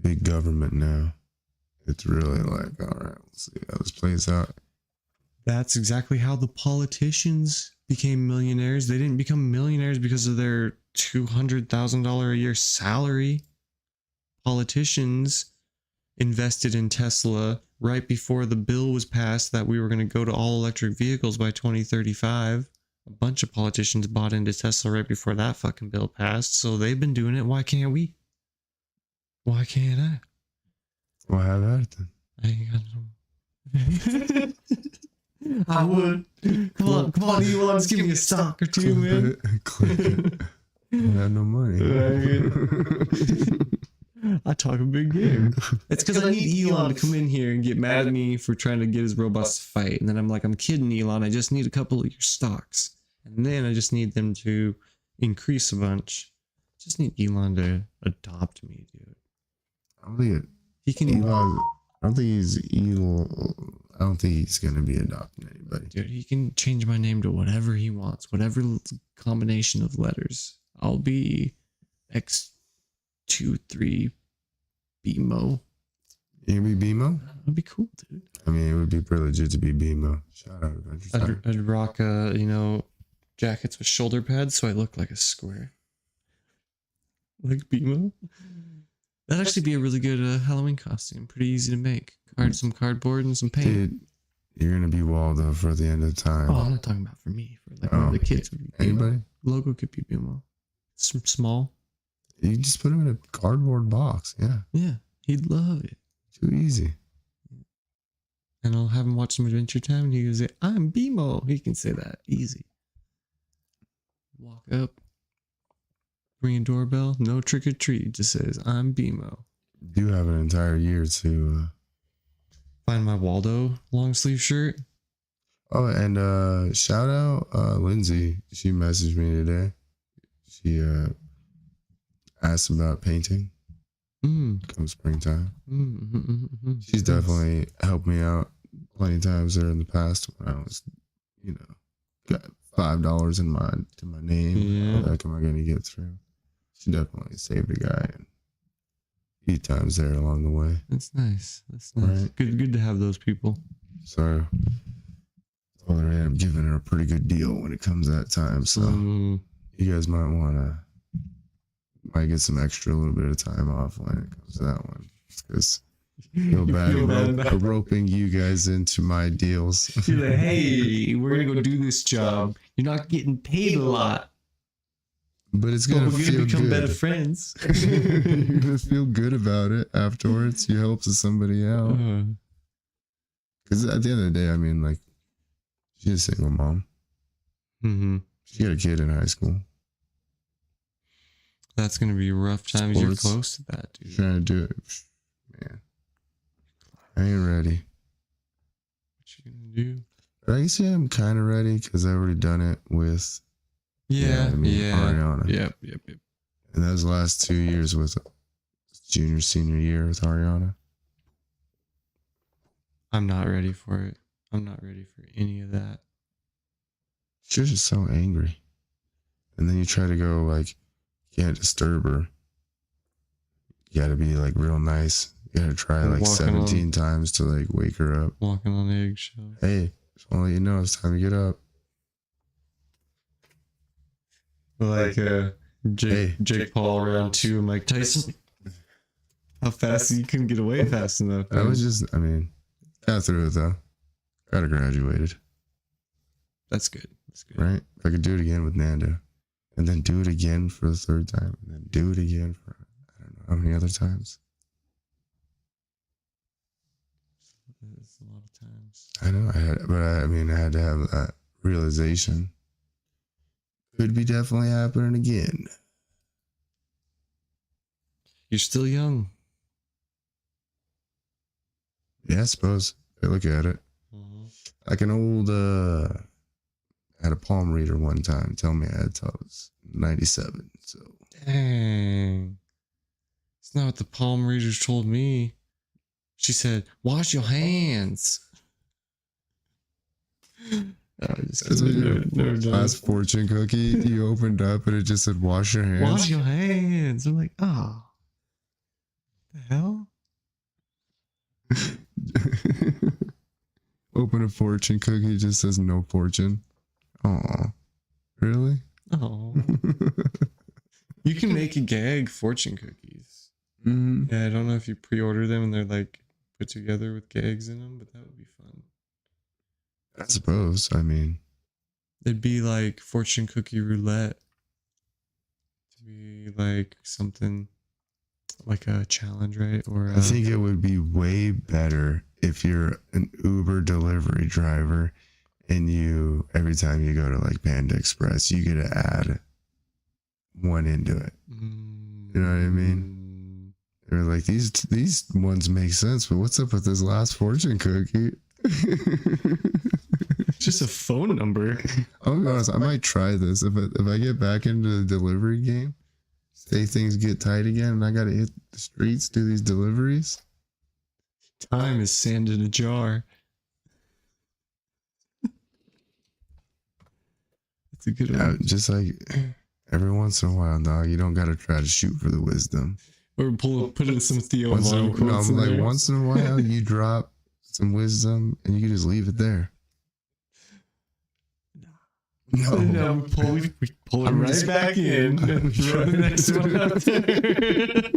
big government now. It's really like, all right, we'll see how this plays out. That's exactly how the politicians became millionaires. They didn't become millionaires because of their $200,000 a year salary. Politicians invested in Tesla right before the bill was passed that we were going to go to all electric vehicles by 2035. A bunch of politicians bought into Tesla right before that fucking bill passed. So they've been doing it. Why can't we? Why can't I? Well, have at it then. I ain't got no. I would. Come on, Elon, just give me a stock or two, man. Click it. I don't have no money. I talk a big game. It's because I need Elon to come in here and get mad at me for trying to get his robots to fight. And then I'm like, I'm kidding, Elon. I just need a couple of your stocks. And then I just need them to increase a bunch. Just need Elon to adopt me, dude. I don't think he can. Elon, I don't think he's gonna be adopting anybody. Dude, he can change my name to whatever he wants, whatever combination of letters. I'll be X23 BMO. You gonna be BMO? That'd be cool, dude. I mean, it would be pretty legit to be BMO. Shout out Adventure Time. I'd rock jackets with shoulder pads so I look like a square. Like BMO. That'd actually be a really good Halloween costume. Pretty easy to make. Some cardboard and some paint. Dude, you're gonna be Waldo for the end of time. Oh, I'm not talking about for me. For like one of the kids. Anybody? Logo could be BMO. Small. You just put him in a cardboard box. Yeah. Yeah, he'd love it. Too easy. And I'll have him watch some Adventure Time and he goes, I'm BMO. He can say that. Easy. Walk up. Ring a doorbell. No trick or treat. Just says, I'm BMO. Do have an entire year to find my Waldo long sleeve shirt. Oh, and shout out Lindsay. She messaged me today. She asked about painting. Come springtime. She's definitely helped me out plenty of times there in the past when I was, got $5 in my name. Yeah. How the heck am I going to get through? She definitely saved a guy a few times there along the way. That's nice. That's nice. Right? Good to have those people. So I ended up giving her a pretty good deal when it comes to that time. So you guys might get some extra, a little bit of time off when it comes to that one. Because I feel bad roping you guys into my deals. You're like, hey, we're going to go do this job. You're not getting paid a lot. But it's going to feel become good. Better friends. You're going to feel good about it afterwards. You help somebody out. Because at the end of the day, I mean, like, she's a single mom. She got a kid in high school. That's going to be a rough time. You're close to that, dude. Trying to do it. Man. I ain't ready. What you going to do? But I guess I'm kind of ready because I've already done it with Ariana. Yep. And that was the last 2 years with senior year with Ariana. I'm not ready for it. I'm not ready for any of that. She was just so angry. And then you try to go like, can't disturb her. You gotta be like real nice. You gotta try like 17 times to like wake her up. Walking on eggshells. Hey, just wanna let you know it's time to get up. Like Jake Paul around 2 and Mike Tyson. How fast you couldn't get away fast enough. I was just, got through it though. Got graduated. That's good. Right? If I could do it again with Nando. And then do it again for the 3rd time. And then do it again for I don't know how many other times. It's a lot of times. I know I had to have that realization. Could be definitely happening again. You're still young. Yeah, I suppose. I look at it. Like an old I had a palm reader one time tell me I had till I was 97. So dang. It's not what the palm readers told me. She said, wash your hands. Last fortune cookie you opened up and it just said wash your hands. Wash your hands. I'm like, oh. The hell? Open a fortune cookie, it just says no fortune. Oh, really? Oh. You can make a gag fortune cookies. Mm, Yeah, I don't know if you pre-order them and they're like put together with gags in them, but that would be fun. I suppose. I mean, It'd be like fortune cookie roulette. To be like something like a challenge, right? Or I think it would be way better if you're an Uber delivery driver and you, every time you go to like Panda Express, you get to add one into it. You know what I mean? They're like, these ones make sense, but what's up with this last fortune cookie? just a phone number. I'll be honest, I might try this if I get back into the delivery game. Say things get tight again, and I gotta hit the streets, do these deliveries. Time is sand in a jar. That's a good one. Just like every once in a while, dog, you don't gotta try to shoot for the wisdom. Or put in some Theo Once Von quotes in there. once in a while, you drop some wisdom, and you can just leave it there. No, we pull it right back in and throw the next one out there.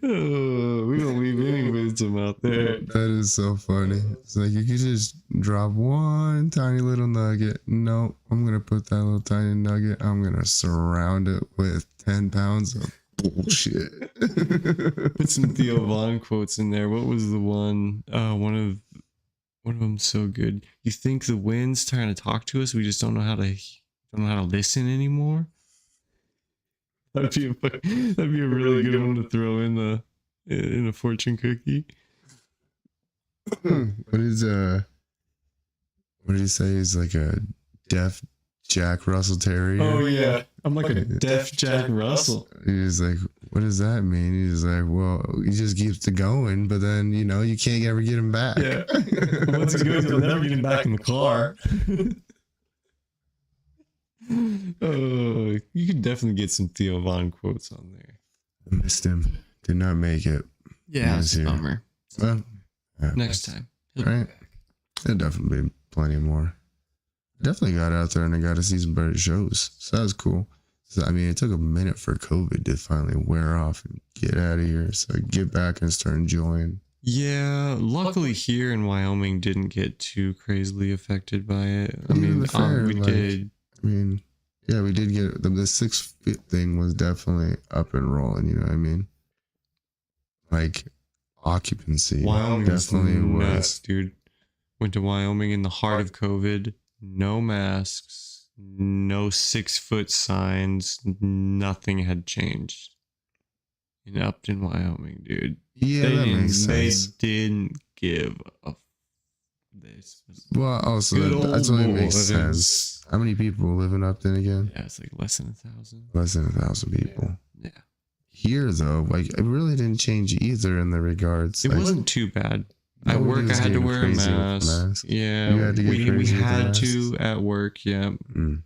Oh, we don't leave any wisdom out there. That is so funny. It's like you could just drop one tiny little nugget. No, I'm gonna put that little tiny nugget. I'm gonna surround it with 10 pounds of bullshit. Put some Theo Von quotes in there. What was the one? One of them so good. You think the wind's trying to talk to us? We just don't know how to listen anymore. That'd be a really good one to throw in a fortune cookie. What did he say? He's like a deaf Jack Russell Terrier. Oh yeah, I'm like a deaf Jack Russell. He's like, what does that mean? He's like, well, he just keeps it going, but then you can't ever get him back. Yeah, once he goes, you'll never get him back in the car. Oh, you could definitely get some Theo Von quotes on there. I missed him. Did not make it. Yeah, it's a bummer. Well, Next time. Right? There'll definitely be plenty more. Definitely got out there and I got to see some better shows. So that was cool. So, I mean, it took a minute for COVID to finally wear off and get out of here. So I get back and start enjoying. Yeah, luckily here in Wyoming didn't get too crazily affected by it. I Yeah, mean, fair, we like, did. I mean, yeah, we did get the 6 feet thing was definitely up and rolling. You know what I mean? Like occupancy. Wyoming definitely was nuts, was. dude. Went to Wyoming in the heart of COVID. No masks, no 6-foot signs. Nothing had changed in Upton, Wyoming, dude. Yeah, that makes sense. They didn't give a. Well, also Good that's old only makes boys. sense. How many people live in Upton again? Yeah, it's like less than 1,000. Less than 1,000 people. Yeah. Here, though, like it really didn't change either in the regards. It like, wasn't too bad. At nobody work, I was had to getting wear a crazy with the mask. mask. Yeah, You had to get we crazy with the had masks? to at work. Yeah. Mm.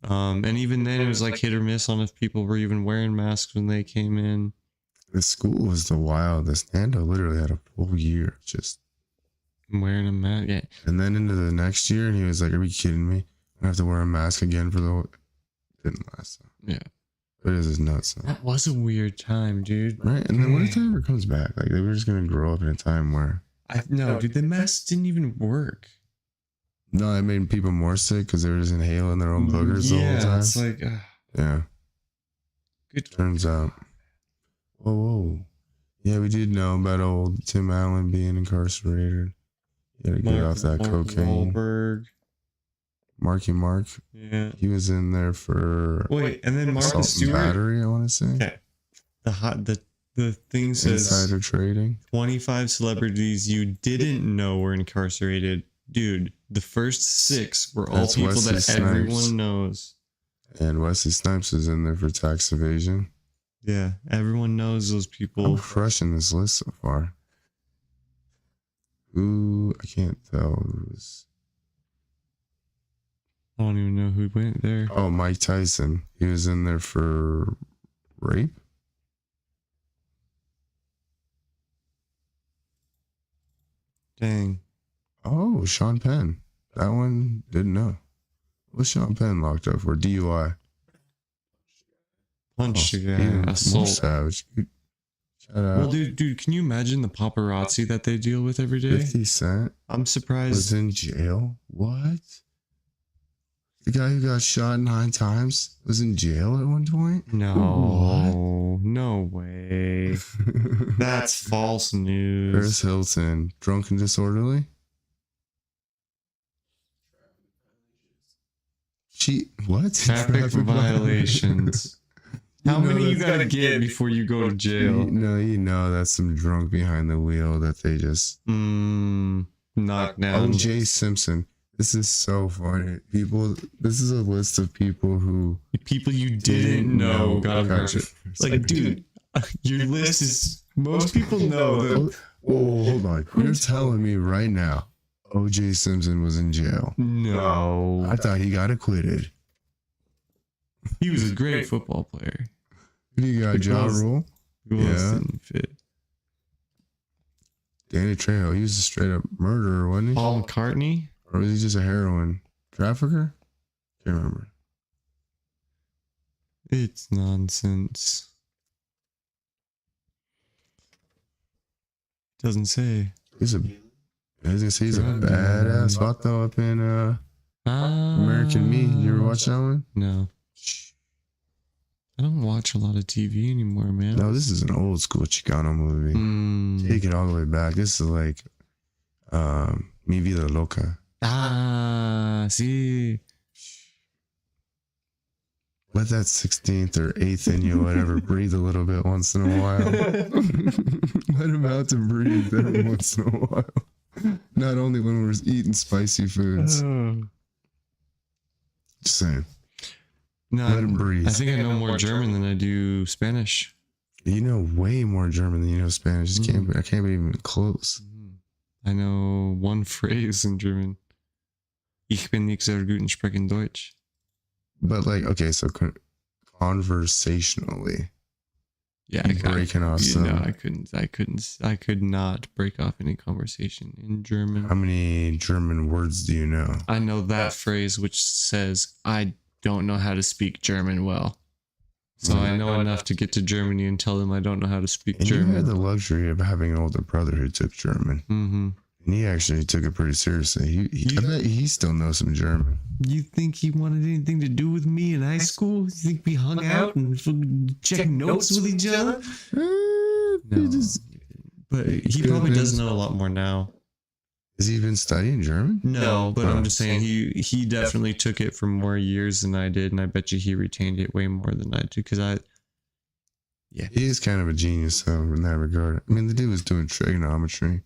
And even then, it was like hit or miss on if people were even wearing masks when they came in. The school was the wildest. Nando literally had a full year just. Wearing a mask. Yeah. And then into the next year, and he was like, "Are you kidding me? I have to wear a mask again for the whole." Didn't last. Yeah. But it is nuts. Though. That was a weird time, dude. Right? And then what if that ever comes back? Like, we're just going to grow up in a time where. No, dude, the masks didn't even work. No, it made people more sick because they were just inhaling their own boogers the whole time. It's like, Yeah. good. Turns out. Whoa. Yeah, we did know about old Tim Allen being incarcerated. He had to get off that cocaine. Wahlberg. Marky Mark. Yeah. He was in there for. Wait, and then Martha assault and Stewart. battery, I want to say. Okay. The thing says Insider trading. 25 celebrities you didn't know were incarcerated. Dude, the first 6 were all That's people Wesley that Snipes. everyone knows. And Wesley Snipes is in there for tax evasion. Yeah, everyone knows those I'm people. crushing this list so far. Ooh, I can't tell who's. I don't even know who went there. Oh, Mike Tyson. He was in there for rape. Dang. Oh, Sean Penn. That one didn't know. What's Sean Penn locked up for? DUI. Punch the guy. Even more Assault. savage. Shout out. Well, dude, can you imagine the paparazzi that they deal with every day? 50 Cent I'm was surprised. in jail. What? The guy who got shot 9 times was in jail at one point? No, no way. That's false news. Paris Hilton, drunk and disorderly? What? Traffic violations. How You know many you that's gotta get before you go to jail? You know that's some drunk behind the wheel that they just... Knock down. O.J. Simpson. This is so funny. This is a list of people who... People you didn't know got arrested. Like, dude, your list is... Most people know that... Whoa, hold on. You're telling me right now O.J. Simpson was in jail. No. I thought he got acquitted. He was a great football player. He got Ja Rule. Who else didn't fit? Danny Trejo. He was a straight up murderer, wasn't he? Paul McCartney? Or was he just a heroin trafficker? Can't remember. It's nonsense. Doesn't say. I was gonna say he's a badass vato up in American Me. You ever watch that one? No. I don't watch a lot of TV anymore, man. No, this is an old school Chicano movie. Take it all the way back. This is like Mi Vida Loca. Ah, see. Let that 16th or 8th in you, whatever, breathe a little bit once in a while. Let him out to breathe every once in a while. Not only when we're eating spicy foods. Just saying. No, Let him breathe. I think I know more German than I do Spanish. You know way more German than you know Spanish. I can't be even close. I know one phrase in German. Ich bin nicht sehr gut in sprechen Deutsch. But like, okay, so conversationally, Yeah, breaking off you some. know, I could not break off any conversation in German. How many German words do you know? I know that phrase which says, I don't know how to speak German well. So I know enough to get to Germany and tell them I don't know how to speak And German. you had the luxury of having an older brother who took German. Mm-hmm. And he actually took it pretty seriously. I bet he still knows some German. You think he wanted anything to do with me in high school? You think we hung out and checked notes with each other? No. But he probably does know a lot more now. Has he been studying German? No, but I'm just saying he definitely took it for more years than I did, and I bet you he retained it way more than I do. He is kind of a genius, though, in that regard. I mean, the dude was doing trigonometry.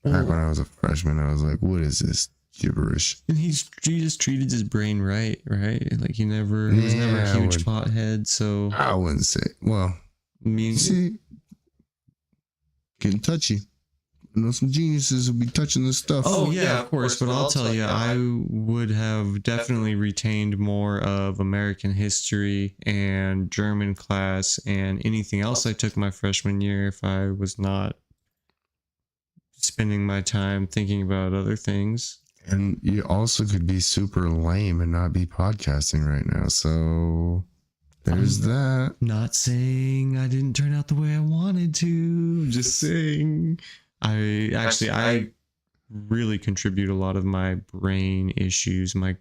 Back when I was a freshman, I was like, what is this gibberish? And he just treated his brain right? Like he was never a huge pothead, so I wouldn't say. Well, I mean, see, getting touchy. I know some geniuses will be touching this stuff. Oh yeah, of course. But I'll tell you, I would have definitely retained more of American history and German class and anything else I took my freshman year if I was not spending my time thinking about other things. And you also could be super lame and not be podcasting right now. So there's that. Not saying I didn't turn out the way I wanted to. Just saying. I really contribute a lot of my brain issues, my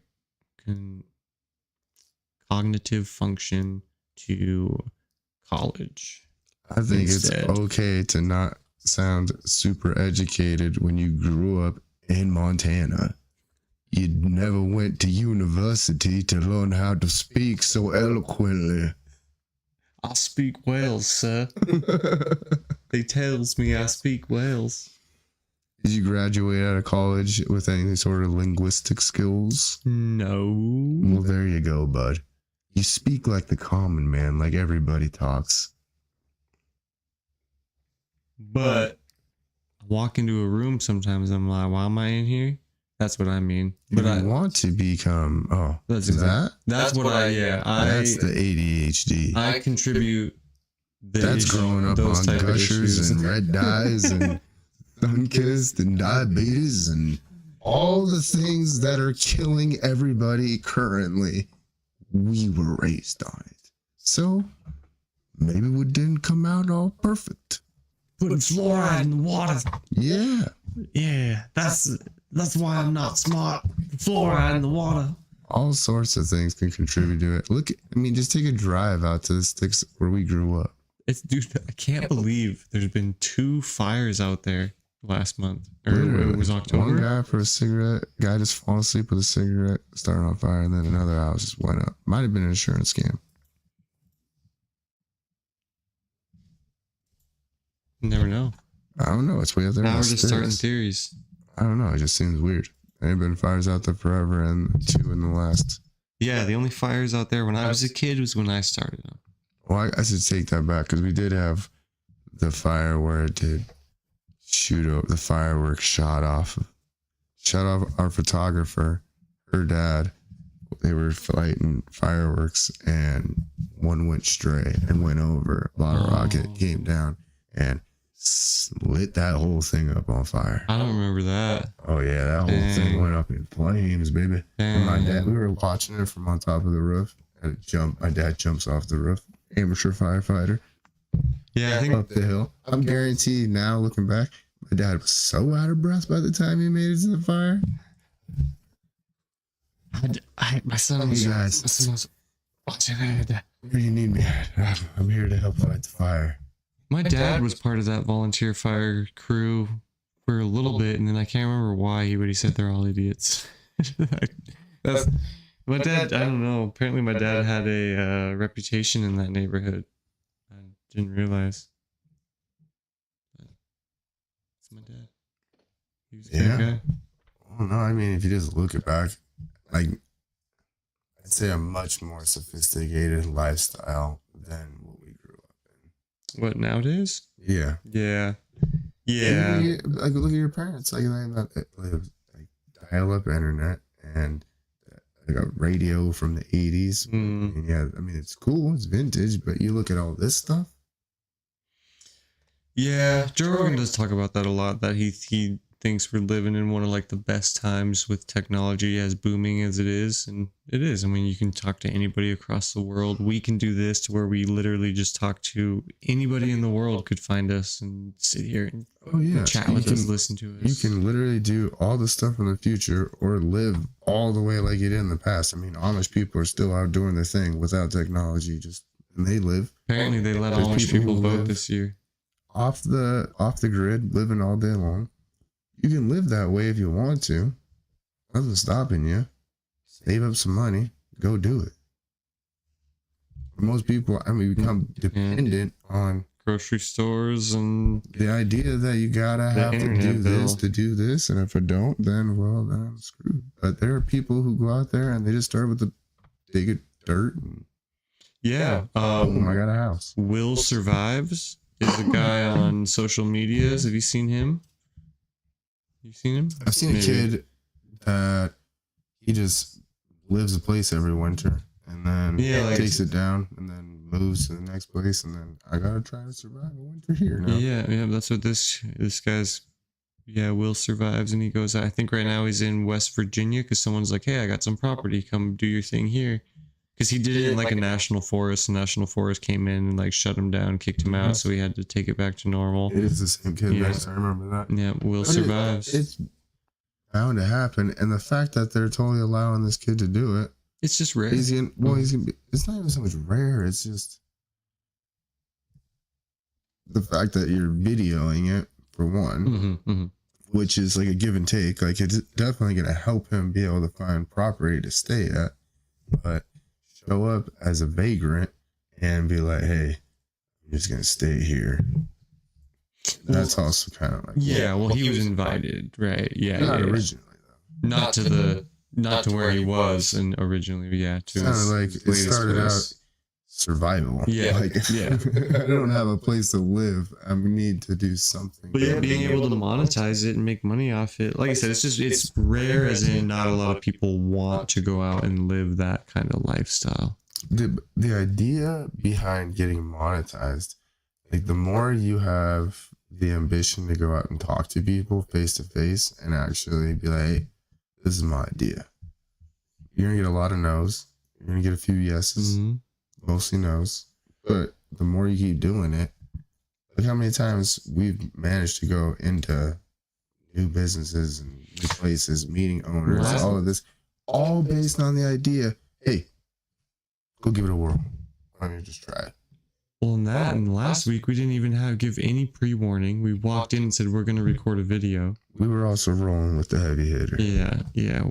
cognitive function to college. I think instead. It's okay to not sound super educated when you grew up in Montana. You never went to university to learn how to speak so eloquently. I speak Wales, sir. They tells me I speak Wales. Did you graduate out of college with any sort of linguistic skills? No. Well, there you go, bud. You speak like the common man, like everybody talks. But I walk into a room sometimes, I'm like, why am I in here? That's what I mean. But I want to become. Oh, that's that's what that's the ADHD. I contribute. That's growing up on gushers and red dyes and sun-kissed and diabetes and all the things that are killing everybody currently, we were raised on it. So maybe we didn't come out all perfect. Putting fluoride in the water. Yeah. Yeah, that's why I'm not smart. Fluoride in the water. All sorts of things can contribute to it. Look, I mean, just take a drive out to the sticks where we grew up. Dude, I can't believe there's been 2 fires out there last month. Or Literally. it was October. One guy for a cigarette, guy just falling asleep with a cigarette, starting on fire, and then another house just went up. Might have been an insurance scam. Never know. I don't know. It's way out there. Now we're just starting theories. I don't know. It just seems weird. There have been fires out there forever, and 2 in the last. Yeah, the only fires out there when I was a kid was when I started them. Well, I should take that back because we did have the fire where it did shoot up. The fireworks shot off our photographer, her dad. They were fighting fireworks, and one went stray and went over. A bottle rocket came down and lit that whole thing up on fire. I don't remember that. Oh yeah, that whole thing went up in flames, baby. And my dad, we were watching it from on top of the roof. And my dad jumps off the roof. Amateur firefighter. Yeah, I think Up the hill. I'm guaranteed now, looking back, my dad was so out of breath by the time he made it to the fire. my son was watching it. Where do you need me at? I'm here to help fight the fire. My dad was part of that volunteer fire crew for a little bit, and then I can't remember why, but he said they're all idiots. That's my dad. I don't know. Apparently, my dad had a reputation in that neighborhood. I didn't realize. But it's my dad. He was a good guy. Well, no, I mean, if you just look it back, like, I'd say a much more sophisticated lifestyle than what we grew up in. What, nowadays? Yeah. Yeah. Yeah. Like, look at your parents. Like dial-up internet and like a radio from the 80s. And yeah, I mean, it's cool. It's vintage, but you look at all this stuff. Yeah, Joe Rogan does talk about that a lot, that he thinks we're living in one of like the best times with technology as booming as it is, and it is. I mean, you can talk to anybody across the world. We can do this to where we literally just talk to anybody in the world could find us and sit here and chat with us, listen to us. You can literally do all the stuff in the future or live all the way like you did in the past. I mean, Amish people are still out doing their thing without technology, and they live. Apparently they let Amish people vote this year. Off the grid, living all day long. You can live that way if you want to. Nothing's stopping you. Save up some money. Go do it. For most people, I mean, become dependent on grocery stores and the idea that you gotta have to do this to do this, and if I don't, then I'm screwed. But there are people who go out there and they just start with the dig dirt. And, boom, I got a house. Will Survives is a guy on social medias. Have you seen him? You seen him? I've seen a kid that he just lives a place every winter and then takes it down and then moves to the next place, and then I gotta try to survive a winter here now. Yeah, that's what this guy's. Will Survives, and he goes, I think right now he's in West Virginia because someone's like, hey, I got some property, come do your thing here. Because he did it in like a national forest. The national forest came in and like shut him down, kicked him out, so he had to take it back to normal. It is the same kid. I remember that. Yeah, Will Survives. It's bound to happen, and the fact that they're totally allowing this kid to do it, it's just rare. He's gonna be. It's not even so much rare. It's just the fact that you're videoing it for one, which is like a give and take. Like, it's definitely gonna help him be able to find property to stay at, but show up as a vagrant and be like, hey, I'm just gonna stay here. That's also kind of like, he was invited, right? Not originally though. Not to where he was, and originally, to kind of like it started out survival. I don't have a place to live. I need to do something. But being able to monetize it and make money off it, like I said, it's rare, as in not a lot of people want to go out and live that kind of lifestyle. The idea behind getting monetized, like, the more you have the ambition to go out and talk to people face to face and actually be like, hey, this is my idea. You're gonna get a lot of no's. You're gonna get a few yeses, mostly no's. But the more you keep doing it, look how many times we've managed to go into new businesses and new places, meeting owners, all of this, all based on the idea, hey, go give it a whirl. Why don't you just try it? Well, and last week we didn't even give any pre-warning. We walked in and said we're going to record a video. We were also rolling with the heavy hitter. Yeah.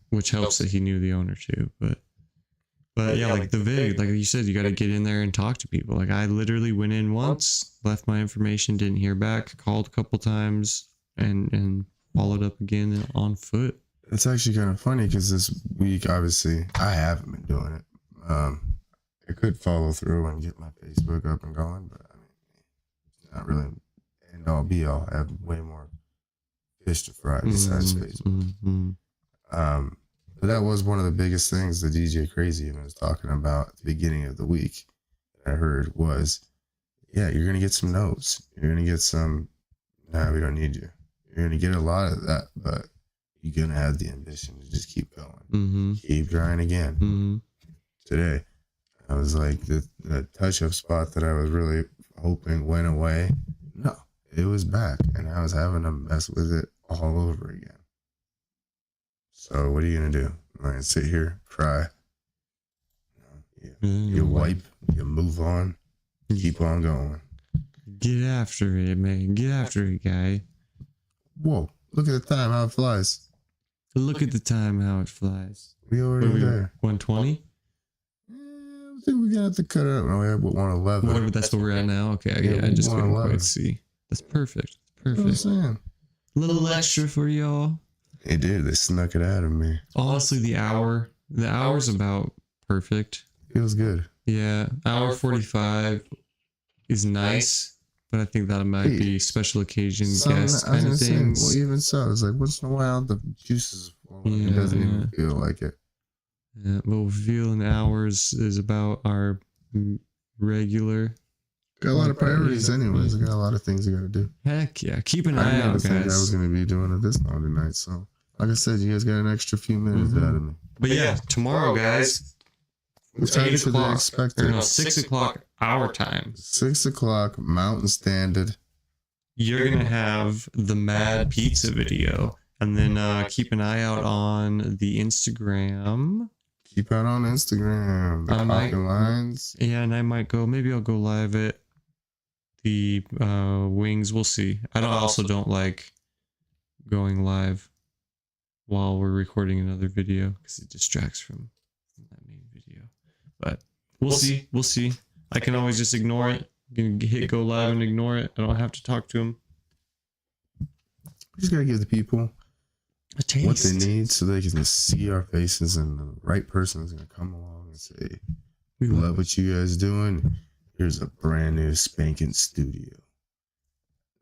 Which helps that he knew the owner too. But yeah, like the Vig, like you said, you got to get in there and talk to people. Like I literally went in once, left my information, didn't hear back, called a couple times, and followed up again on foot. It's actually kind of funny because this week, obviously, I haven't been doing it. I could follow through and get my Facebook up and going, but I mean, it's not really end all be all. I have way more fish to fry besides Facebook. But that was one of the biggest things that DJ Crazy was talking about at the beginning of the week that I heard was, yeah, you're going to get some no's. You're going to get some, nah, we don't need you. You're going to get a lot of that, but you're going to have the ambition to just keep going. Keep trying again. Today, I was like, the touch-up spot that I was really hoping went away. No, it was back, and I was having to mess with it all over again. So what are you going to do? I'm going to sit here, cry. You wipe, you move on, keep on going. Get after it, man. Get after it, guy. Whoa, look at the time, how it flies. Look at the time, how it flies. We already there. 120? I think we're going to have to cut it out. No, we have 111. That's where we're at now? Okay, yeah, I just couldn't quite see. That's perfect. That's what I'm saying. A little extra for y'all. They did. They snuck it out of me. Honestly, the hour's about perfect. Feels good. Yeah, hour 45 is nice, but I think that might be special occasion guest kind of things. Well, even so, it's like once in a while the juices flowing. It doesn't even feel like it. Yeah, but we'll feel an hours is about our regular. Got a lot of priorities anyways. I got a lot of things I got to do. Heck yeah. Keep an eye out, guys. I was going to be doing it this long tonight. So, like I said, you guys got an extra few minutes out of me. But yeah, tomorrow, guys. What time should they expect it? 6 o'clock our time. 6 o'clock Mountain Standard. You're going to have the Mad Pizza video. And then keep an eye out on the Instagram. Keep out on Instagram. The Pocket Lines. Yeah, and I might maybe I'll go live at the Wings. We'll see. I also don't like going live while we're recording another video because it distracts from that main video. But we'll see. We'll see. I can always just ignore it. You can hit go live and ignore it. I don't have to talk to them. We just gotta give the people a taste. What they need so they can see our faces, and the right person is gonna come along and say, "We love what you guys doing. Here's a brand new spanking studio.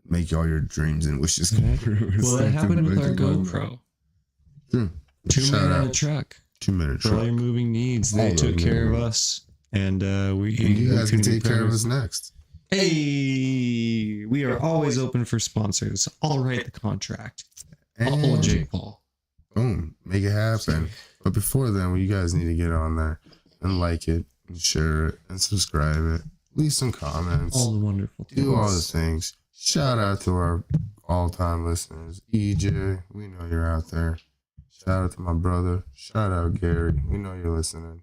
Make all your dreams and wishes come true." Well, that happened with our GoPro. 2 minute truck. 2 minute truck. For all your moving needs, they took care of us, and you guys can take care of us next. Hey, we are always open for sponsors. I'll write the contract. I'll hold Jake Paul. Boom, make it happen. But before then, well, you guys need to get on there and like it, and share it, and subscribe it. Leave some comments. All the wonderful things. Do all the things. Shout out to our all-time listeners. EJ, we know you're out there. Shout out to my brother. Shout out Gary. We know you're listening.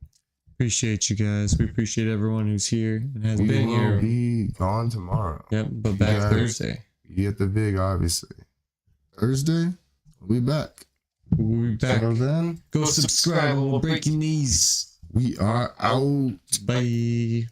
Appreciate you guys. We appreciate everyone who's here and has been here. We'll be gone tomorrow. Yep, but back Thursday. You get the Vig, obviously. Thursday, we'll be back. We'll be back. So then, go subscribe or we'll break your knees. We are out. Bye.